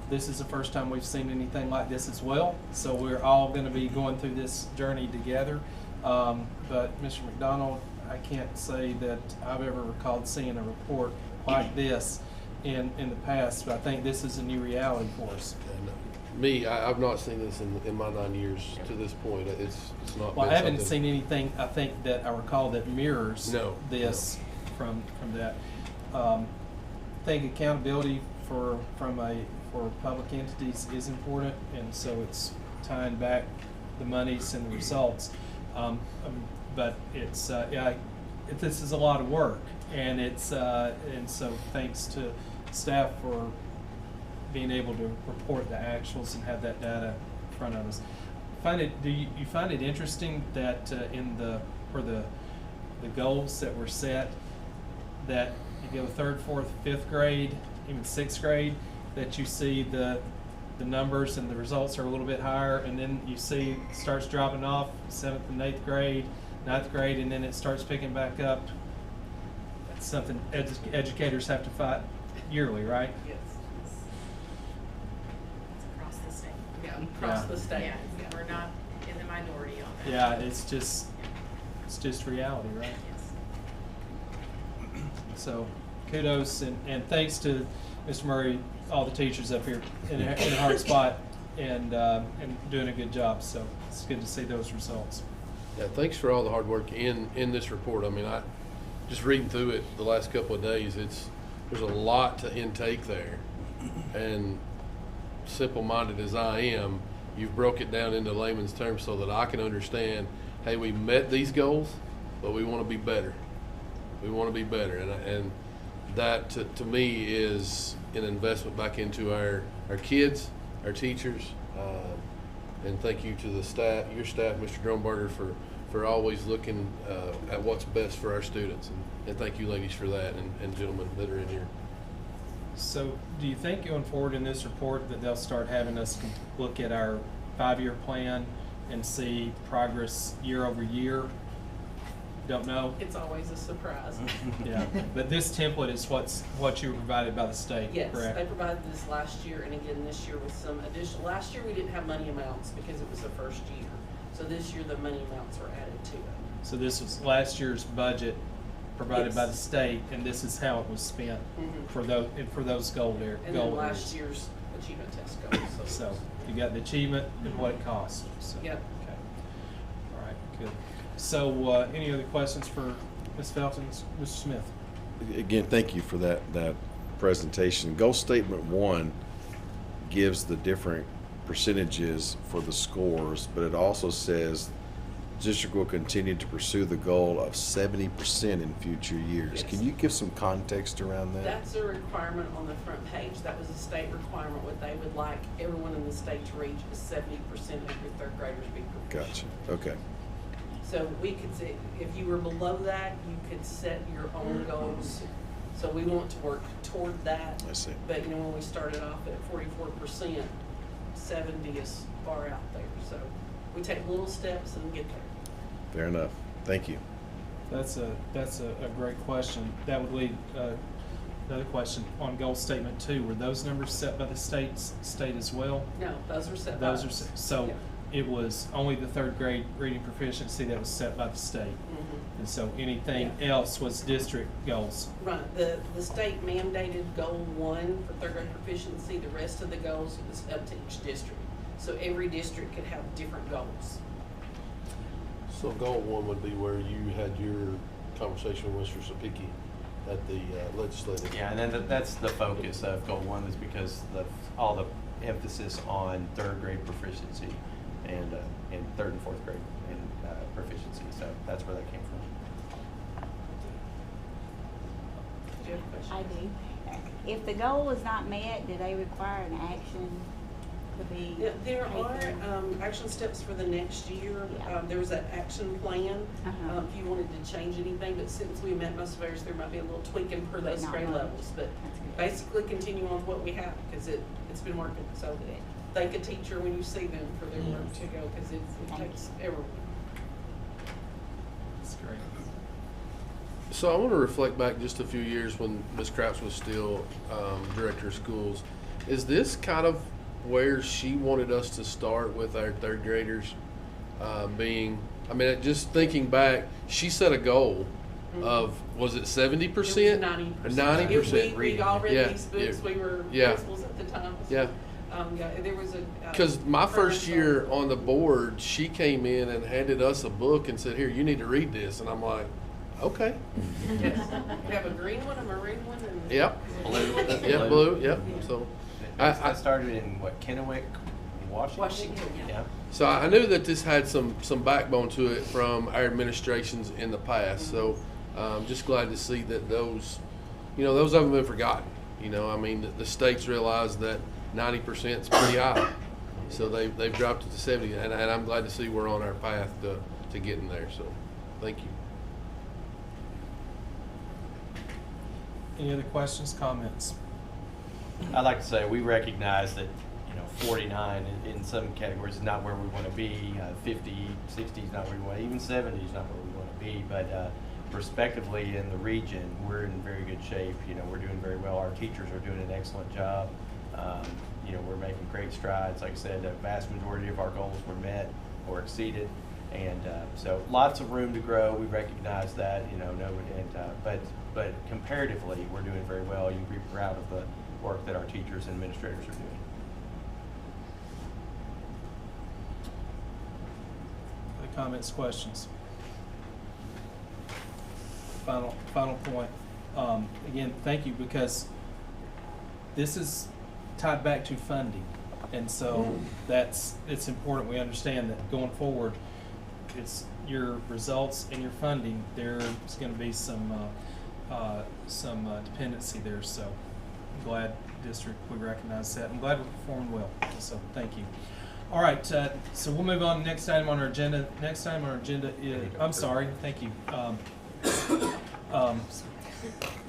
This is the first time we've seen anything like this as well, so we're all going to be going through this journey together. But Mr. McDonald, I can't say that I've ever recalled seeing a report like this in the past, but I think this is a new reality for us. And I've not seen this in my 9 years to this point. It's not. Well, been I haven't something- seen anything, I think, that I recall that mirrors this from that. I think accountability for public entities is important, and so it's tying back the monies and the results. But it's this is a lot of work, and and so thanks to staff for being able to report the actuals and have that data in front of us. Do you find it interesting that for the goals that were set, that you go 3rd, 4th, 5th grade, even 6th grade, that you see the numbers and the results are a little bit higher, and then you see it starts dropping off 7th and 8th grade, 9th grade, and then it starts picking back up. That's something educators have to fight yearly, right? Yes. It's across the state. Yeah, across the state. Yeah, we're not in the minority on that. Yeah, it's just reality, right? Yes. So kudos and thanks to Mr. Murray, all the teachers up here in a hard spot and doing a good job. So it's good to see those results. Yeah, thanks for all the hard work in this report. I mean, I just reading through it the last couple of days, there's a lot to intake there. And simple-minded as I am, you've broke it down into layman's terms so that I can understand, hey, we met these goals, but we want to be better. We want to be better. And that, to me, is an investment back into our kids, our teachers, and thank you to the staff, your staff, Mr. Drumbarger, for always looking at what's best for our students. And thank you, ladies, for that, and gentlemen that are in here. So do you think going forward in this report that they'll start having us look at our 5-year plan and see progress year over year? Don't know. It's always a surprise. Yeah, but this template is what you were provided by the state, Yes, correct? they provided this last year and again this year with some additional. Last year we didn't have money amounts because it was the first year. So this year the money amounts are added to it. So this was last year's budget provided by the Yes. state, and this is how it was spent Mhm. for those goal areas. And then last year's achievement test goals. So you got the achievement and what it costs. So, Yep. Okay. All right. Good. So any other questions for Ms. Felton, Mr. Smith? Again, thank you for that presentation. Goal statement 1 gives the different percentages for the scores, but it also says district will continue to pursue the goal of 70% in future years. Yes. Can you give some context around that? That's a requirement on the front page. That was a state requirement. What they would like everyone in the state to reach is 70% of your 3rd graders be proficient. Gotcha. Okay. So we could say, if you were below that, you could set your own goals. So we want to work toward that. I see. But, you know, when we started off at 44%, 70 is far out there. So we take little steps and get there. Fair enough. Thank you. That's a great question. That would lead, another question on goal statement 2. Were those numbers set by the state as well? No, those are set by Those are us. set, so Yeah. it was only the 3rd grade reading proficiency that was set by the state. Mhm. And so anything else was district goals. Right, the state mandated goal 1 for 3rd grade proficiency. The rest of the goals was up to each district. So every district could have different goals. So goal 1 would be where you had your conversation with Mr. Sapicki at the legislative. Yeah, and then that's the focus of Goal 1 is because all the emphasis on 3rd grade proficiency and 3rd and 4th grade and proficiency. So that's where that came from. Do you have a question? I do. If the goal is not met, do they require an action to be Yeah, there are taken? action steps for the next year. Yeah. There was that action plan, Uh-huh. if you wanted to change anything, but since we met most of ours, there might be a little tweaking per those Not grade much. levels. But That's good. basically continue on what we have, because it's been working. So Good. thank a teacher when you see them for their work Yes. to go, because it Thank takes everyone. That's great. So I want to reflect back just a few years when Ms. Crouch was still director of schools. Is this kind of where she wanted us to start with our 3rd graders being, I mean, just thinking back, she set a goal of, was it 70%? 90%. 90%. We all read Yeah, these books, yeah. we were Yeah. principals at the time. Yeah. Yeah, there was a. Because my first year on the board, she came in and handed us a book and said, "Here, you need to read this." And I'm like, "Okay." Yes. We have a green one, a maroon one, and. Yep. Blue. Yep, blue, yep. So, I started in Kennewick, Washington? Washington, yeah. so I knew that this had some backbone to it from our administrations in the past. So, just glad to see that those haven't been forgotten. You know, I mean, the states realize that 90% is pretty high, so they've dropped it to 70, and I'm glad to see we're on our path to getting there. So, thank you. Any other questions, comments? I'd like to say we recognize that 49 in some categories is not where we want to be. 50, 60 is not where we want to be. Even 70 is not where we want to be. But respectively in the region, we're in very good shape. We're doing very well. Our teachers are doing an excellent job. We're making great strides. Like I said, the vast majority of our goals were met or exceeded. And so lots of room to grow. We recognize that, but comparatively, we're doing very well. You can be proud of the work that our teachers and administrators are doing. Other comments, questions? Final point. Again, thank you, because this is tied back to funding. And so it's important we understand that going forward, it's your results and your funding, there's going to be some dependency there. So I'm glad district we recognize that. I'm glad we're performing well. So thank you. All right, so we'll move on to the next item on our agenda. Next item on our agenda is, I'm sorry, thank you.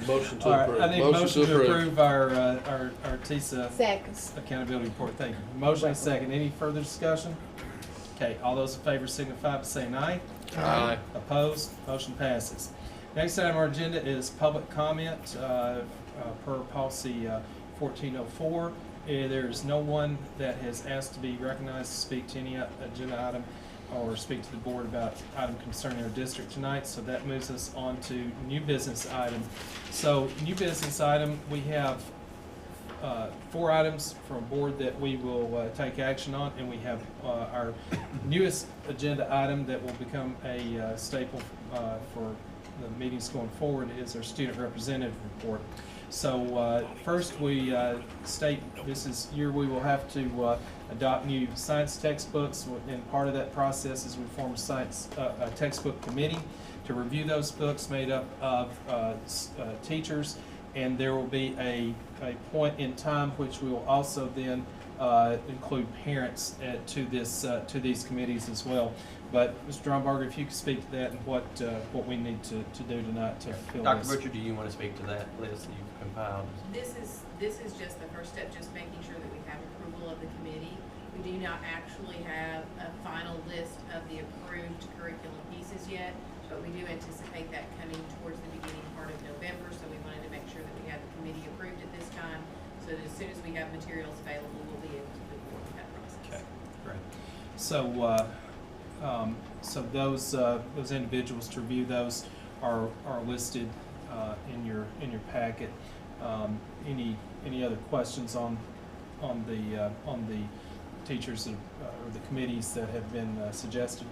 Motion to All right, approve. I need a motion to approve our TISA Seconds. accountability report. Thank you. Motion and second. Any further discussion? Okay, all those in favor signify by saying aye. Aye. Opposed? Motion passes. Next item on our agenda is public comment per policy 1404. There is no one that has asked to be recognized to speak to any agenda item or speak to the board about item concerning our district tonight. So that moves us on to new business item. So new business item, we have 4 items from board that we will take action on, and we have our newest agenda item that will become a staple for the meetings going forward is our student representative report. So first we state this is year we will have to adopt new science textbooks, and part of that process is we form a textbook committee to review those books made up of teachers, and there will be a point in time which we will also then include parents to these committees as well. But Mr. Drumbarger, if you could speak to that and what we need to do tonight to fill Dr. this. Butcher, do you want to speak to that list that you've compiled? This is just the first step, just making sure that we have approval of the committee. We do not actually have a final list of the approved curriculum pieces yet, but we do anticipate that coming towards the beginning part of November, so we wanted to make sure that we had the committee approved at this time, so that as soon as we have materials available, we'll be able to move forward with that process. Okay, great. So those individuals to review those are listed in your packet. Any other questions on the teachers that, or the committees that have been suggested?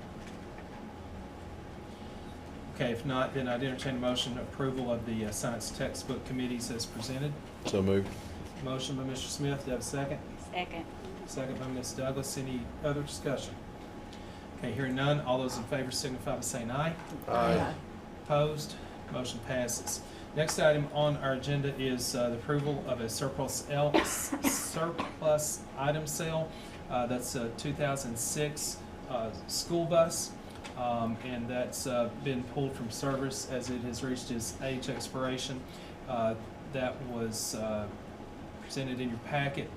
Okay, if not, then I'd entertain a motion approval of the science textbook committees as presented. So moved. Motion by Mr. Smith. Do you have a second? Second. Second by Ms. Douglas. Any other discussion? Okay, hearing none. All those in favor signify by saying aye. Aye. Opposed? Motion passes. Next item on our agenda is the approval of a surplus item sale. That's a 2006 school bus, and that's been pulled from service as it has reached its age expiration. That was presented in your packet,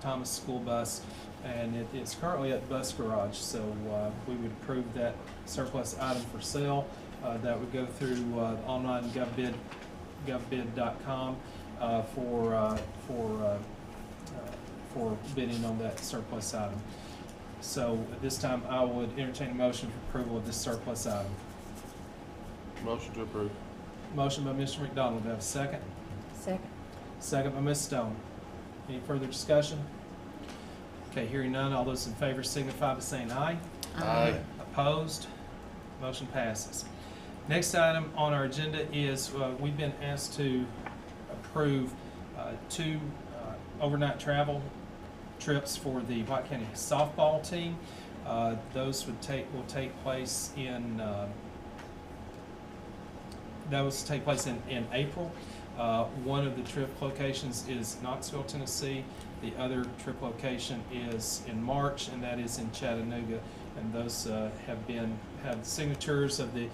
Thomas School Bus, and it is currently at Bus Garage. So we would approve that surplus item for sale. That would go through online govbid.com for bidding on that surplus item. So at this time, I would entertain a motion for approval of this surplus item. Motion to approve. Motion by Mr. McDonald. Do I have a second? Second. Second by Ms. Stone. Any further discussion? Okay, hearing none. All those in favor signify by saying aye. Aye. Opposed? Motion passes. Next item on our agenda is we've been asked to approve two overnight travel trips for the White County softball team. Those will take place in April. One of the trip locations is Knoxville, Tennessee. The other trip location is in March, and that is in Chattanooga. And those have signatures of the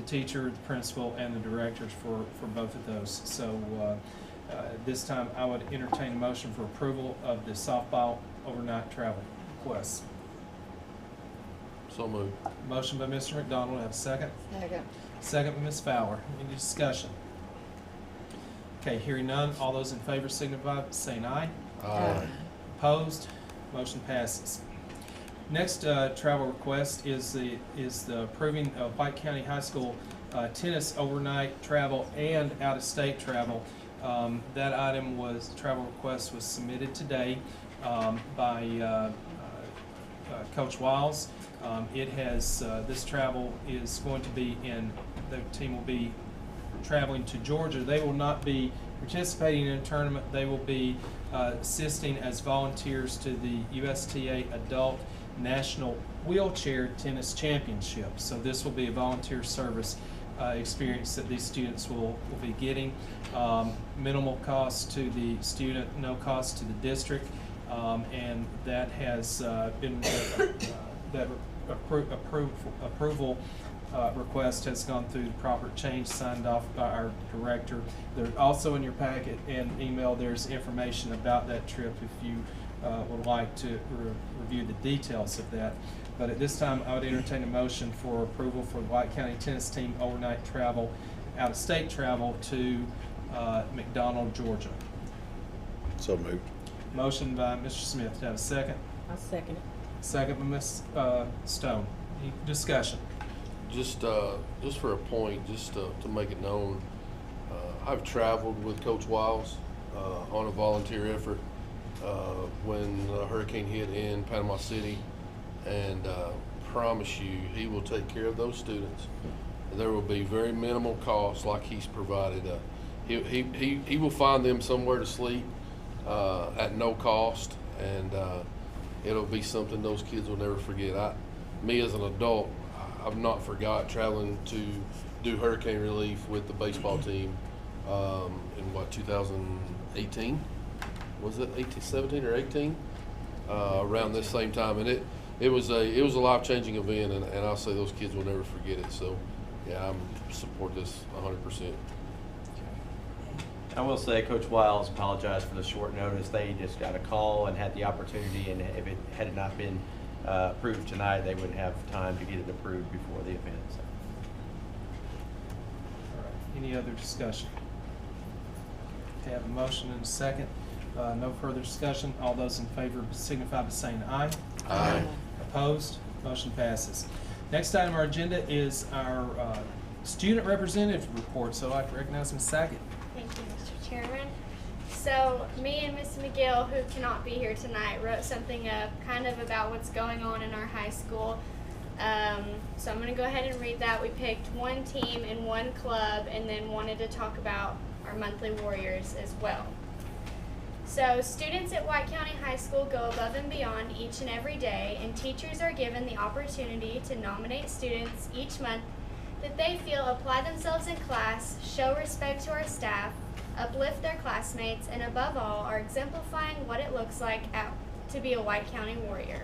teacher, the principal, and the directors for both of those. So this time I would entertain a motion for approval of the softball overnight travel request. So moved. Motion by Mr. McDonald. Have a second? Second. Second by Ms. Fowler. Any discussion? Okay, hearing none. All those in favor signify by saying aye. Aye. Opposed? Motion passes. Next travel request is the approving of White County High School tennis overnight travel and out-of-state travel. That item travel request was submitted today by Coach Wiles. This travel is going to be the team will be traveling to Georgia. They will not be participating in a tournament. They will be assisting as volunteers to the USTA Adult National Wheelchair Tennis Championship. So this will be a volunteer service experience that these students will be getting. Minimal cost to the student, no cost to the district, and that has been that approval request has gone through the proper change, signed off by our director. There's also in your packet and email, there's information about that trip if you would like to review the details of that. But at this time, I would entertain a motion for approval for the White County tennis team overnight travel, out-of-state travel to McDonald, Georgia. So moved. Motion by Mr. Smith. Do I have a second? I'll second it. Second by Ms. Stone. Any discussion? Just for a point, just to make it known, I've traveled with Coach Wiles on a volunteer effort when the hurricane hit in Panama City, and promise you he will take care of those students. There will be very minimal cost, like he's provided. He will find them somewhere to sleep at no cost, and it'll be something those kids will never forget. Me as an adult, I've not forgot traveling to do hurricane relief with the baseball team in 2018? Was it 17 or 18? Around this same time, and it was a life-changing event, and I'll say those kids will never forget it. So, yeah, I support this 100%. I will say Coach Wiles apologized for the short notice. They just got a call and had the opportunity, and if it had not been approved tonight, they wouldn't have time to get it approved before the event. So. All right. Any other discussion? Okay, I have a motion and a second. No further discussion. All those in favor signify by saying aye. Aye. Opposed? Motion passes. Next item on our agenda is our student representative report. So I'd like to recognize Ms. Sackett. Thank you, Mr. Chairman. So me and Ms. McGill, who cannot be here tonight, wrote something up kind of about what's going on in our high school. So I'm going to go ahead and read that. We picked one team and one club, and then wanted to talk about our monthly warriors as well. So students at White County High School go above and beyond each and every day, and teachers are given the opportunity to nominate students each month that they feel apply themselves in class, show respect to our staff, uplift their classmates, and above all are exemplifying what it looks like to be a White County Warrior.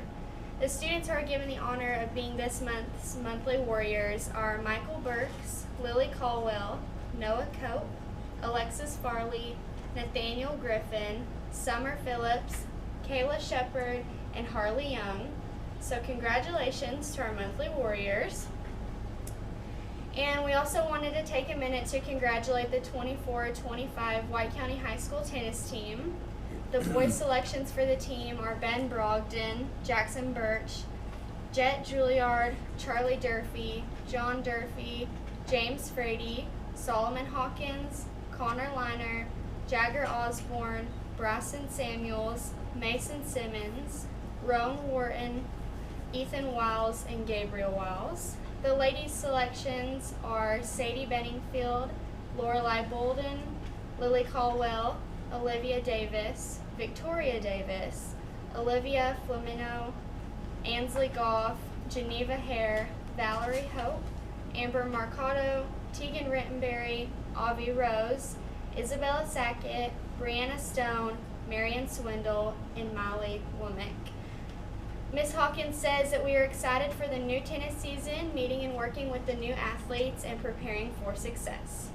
The students who are given the honor of being this month's monthly warriors are Michael Burks, Lily Caldwell, Noah Cope, Alexis Farley, Nathaniel Griffin, Summer Phillips, Kayla Shepard, and Harley Young. So congratulations to our monthly warriors. And we also wanted to take a minute to congratulate the 24-25 White County High School tennis team. The boys selections for the team are Ben Brogdon, Jackson Birch, Jet Juilliard, Charlie Durfee, John Durfee, James Frady, Solomon Hawkins, Connor Liner, Jagger Osborne, Bryson Samuels, Mason Simmons, Roan Wharton, Ethan Wiles, and Gabriel Wiles. The ladies' selections are Sadie Benningfield, Lorelei Bolden, Lily Caldwell, Olivia Davis, Victoria Davis, Olivia Flamino, Ansley Goff, Geneva Hare, Valerie Hope, Amber Marcato, Tegan Rittenberry, Avi Rose, Isabella Sackett, Brianna Stone, Marion Swindle, and Miley Womack. Ms. Hawkins says that we are excited for the new tennis season, meeting and working with the new athletes and preparing for success.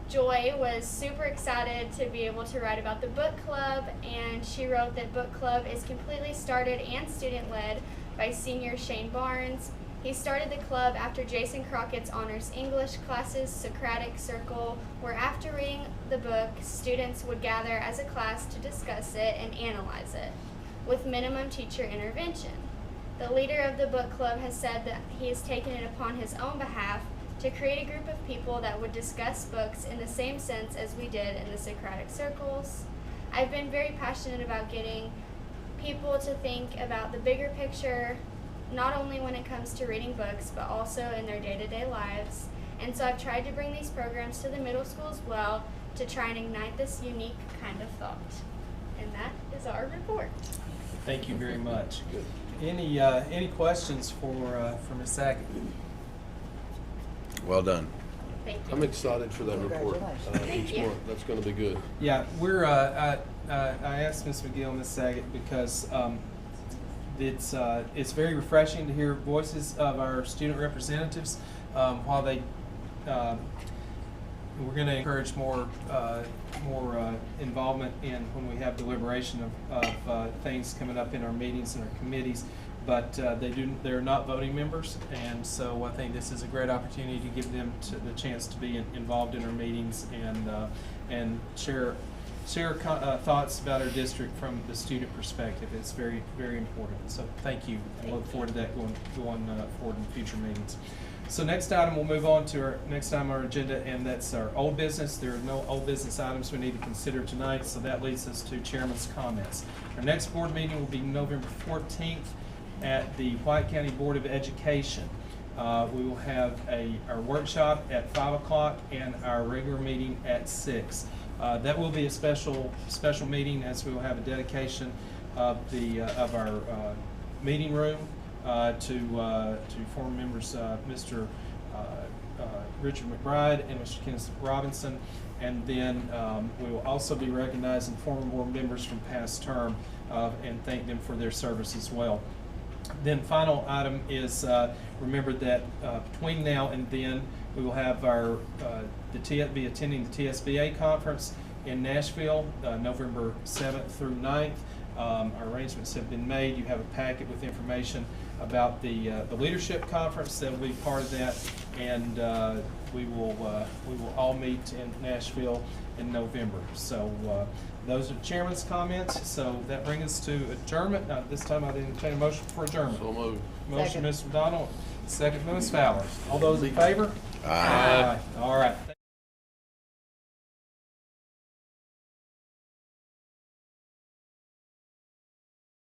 Joy was super excited to be able to write about the book club, and she wrote that book club is completely started and student-led by senior Shane Barnes. He started the club after Jason Crockett's honors English classes Socratic Circle, where after reading the book, students would gather as a class to discuss it and analyze it, with minimum teacher intervention. The leader of the book club has said that he has taken it upon his own behalf to create a group of people that would discuss books in the same sense as we did in the Socratic circles. I've been very passionate about getting people to think about the bigger picture, not only when it comes to reading books, but also in their day-to-day lives. And so I've tried to bring these programs to the middle school as well to try and ignite this unique kind of thought. And that is our report. Thank you very much. Any questions for Ms. Sackett? Well done. Thank you. I'm excited for that report Thank each you. month. That's going to be good. Yeah, we're. I asked Ms. McGill and Ms. Sackett because it's very refreshing to hear voices of our student representatives while they. We're going to encourage more involvement in when we have deliberation of things coming up in our meetings and our committees, but they're not voting members, and so I think this is a great opportunity to give them the chance to be involved in our meetings and share thoughts about our district from the student perspective. It's very, very important. So thank you, and look forward to that going forward in future meetings. So next item, we'll move on to our next item on our agenda, and that's our old business. There are no old business items we need to consider tonight, so that leads us to Chairman's comments. Our next board meeting will be November 14th at the White County Board of Education. We will have our workshop at 5 o'clock and our regular meeting at 6. That will be a special meeting, as we will have a dedication of our meeting room to former members Mr. Richard McBride and Mr. Kenneth Robinson, and then we will also be recognizing former board members from past term and thank them for their service as well. Then final item is, remember that between now and then, we will have our, be attending the TSBA conference in Nashville, November 7th through 9th. Our arrangements have been made. You have a packet with information about the leadership conference that will be part of that, and we will all meet in Nashville in November. So those are the chairman's comments. So that brings us to adjournment. This time I'd entertain a motion for adjournment. So moved. Motion, Second. Mr. McDonald, second, Ms. Fowler. All those in favor? Aye. All right.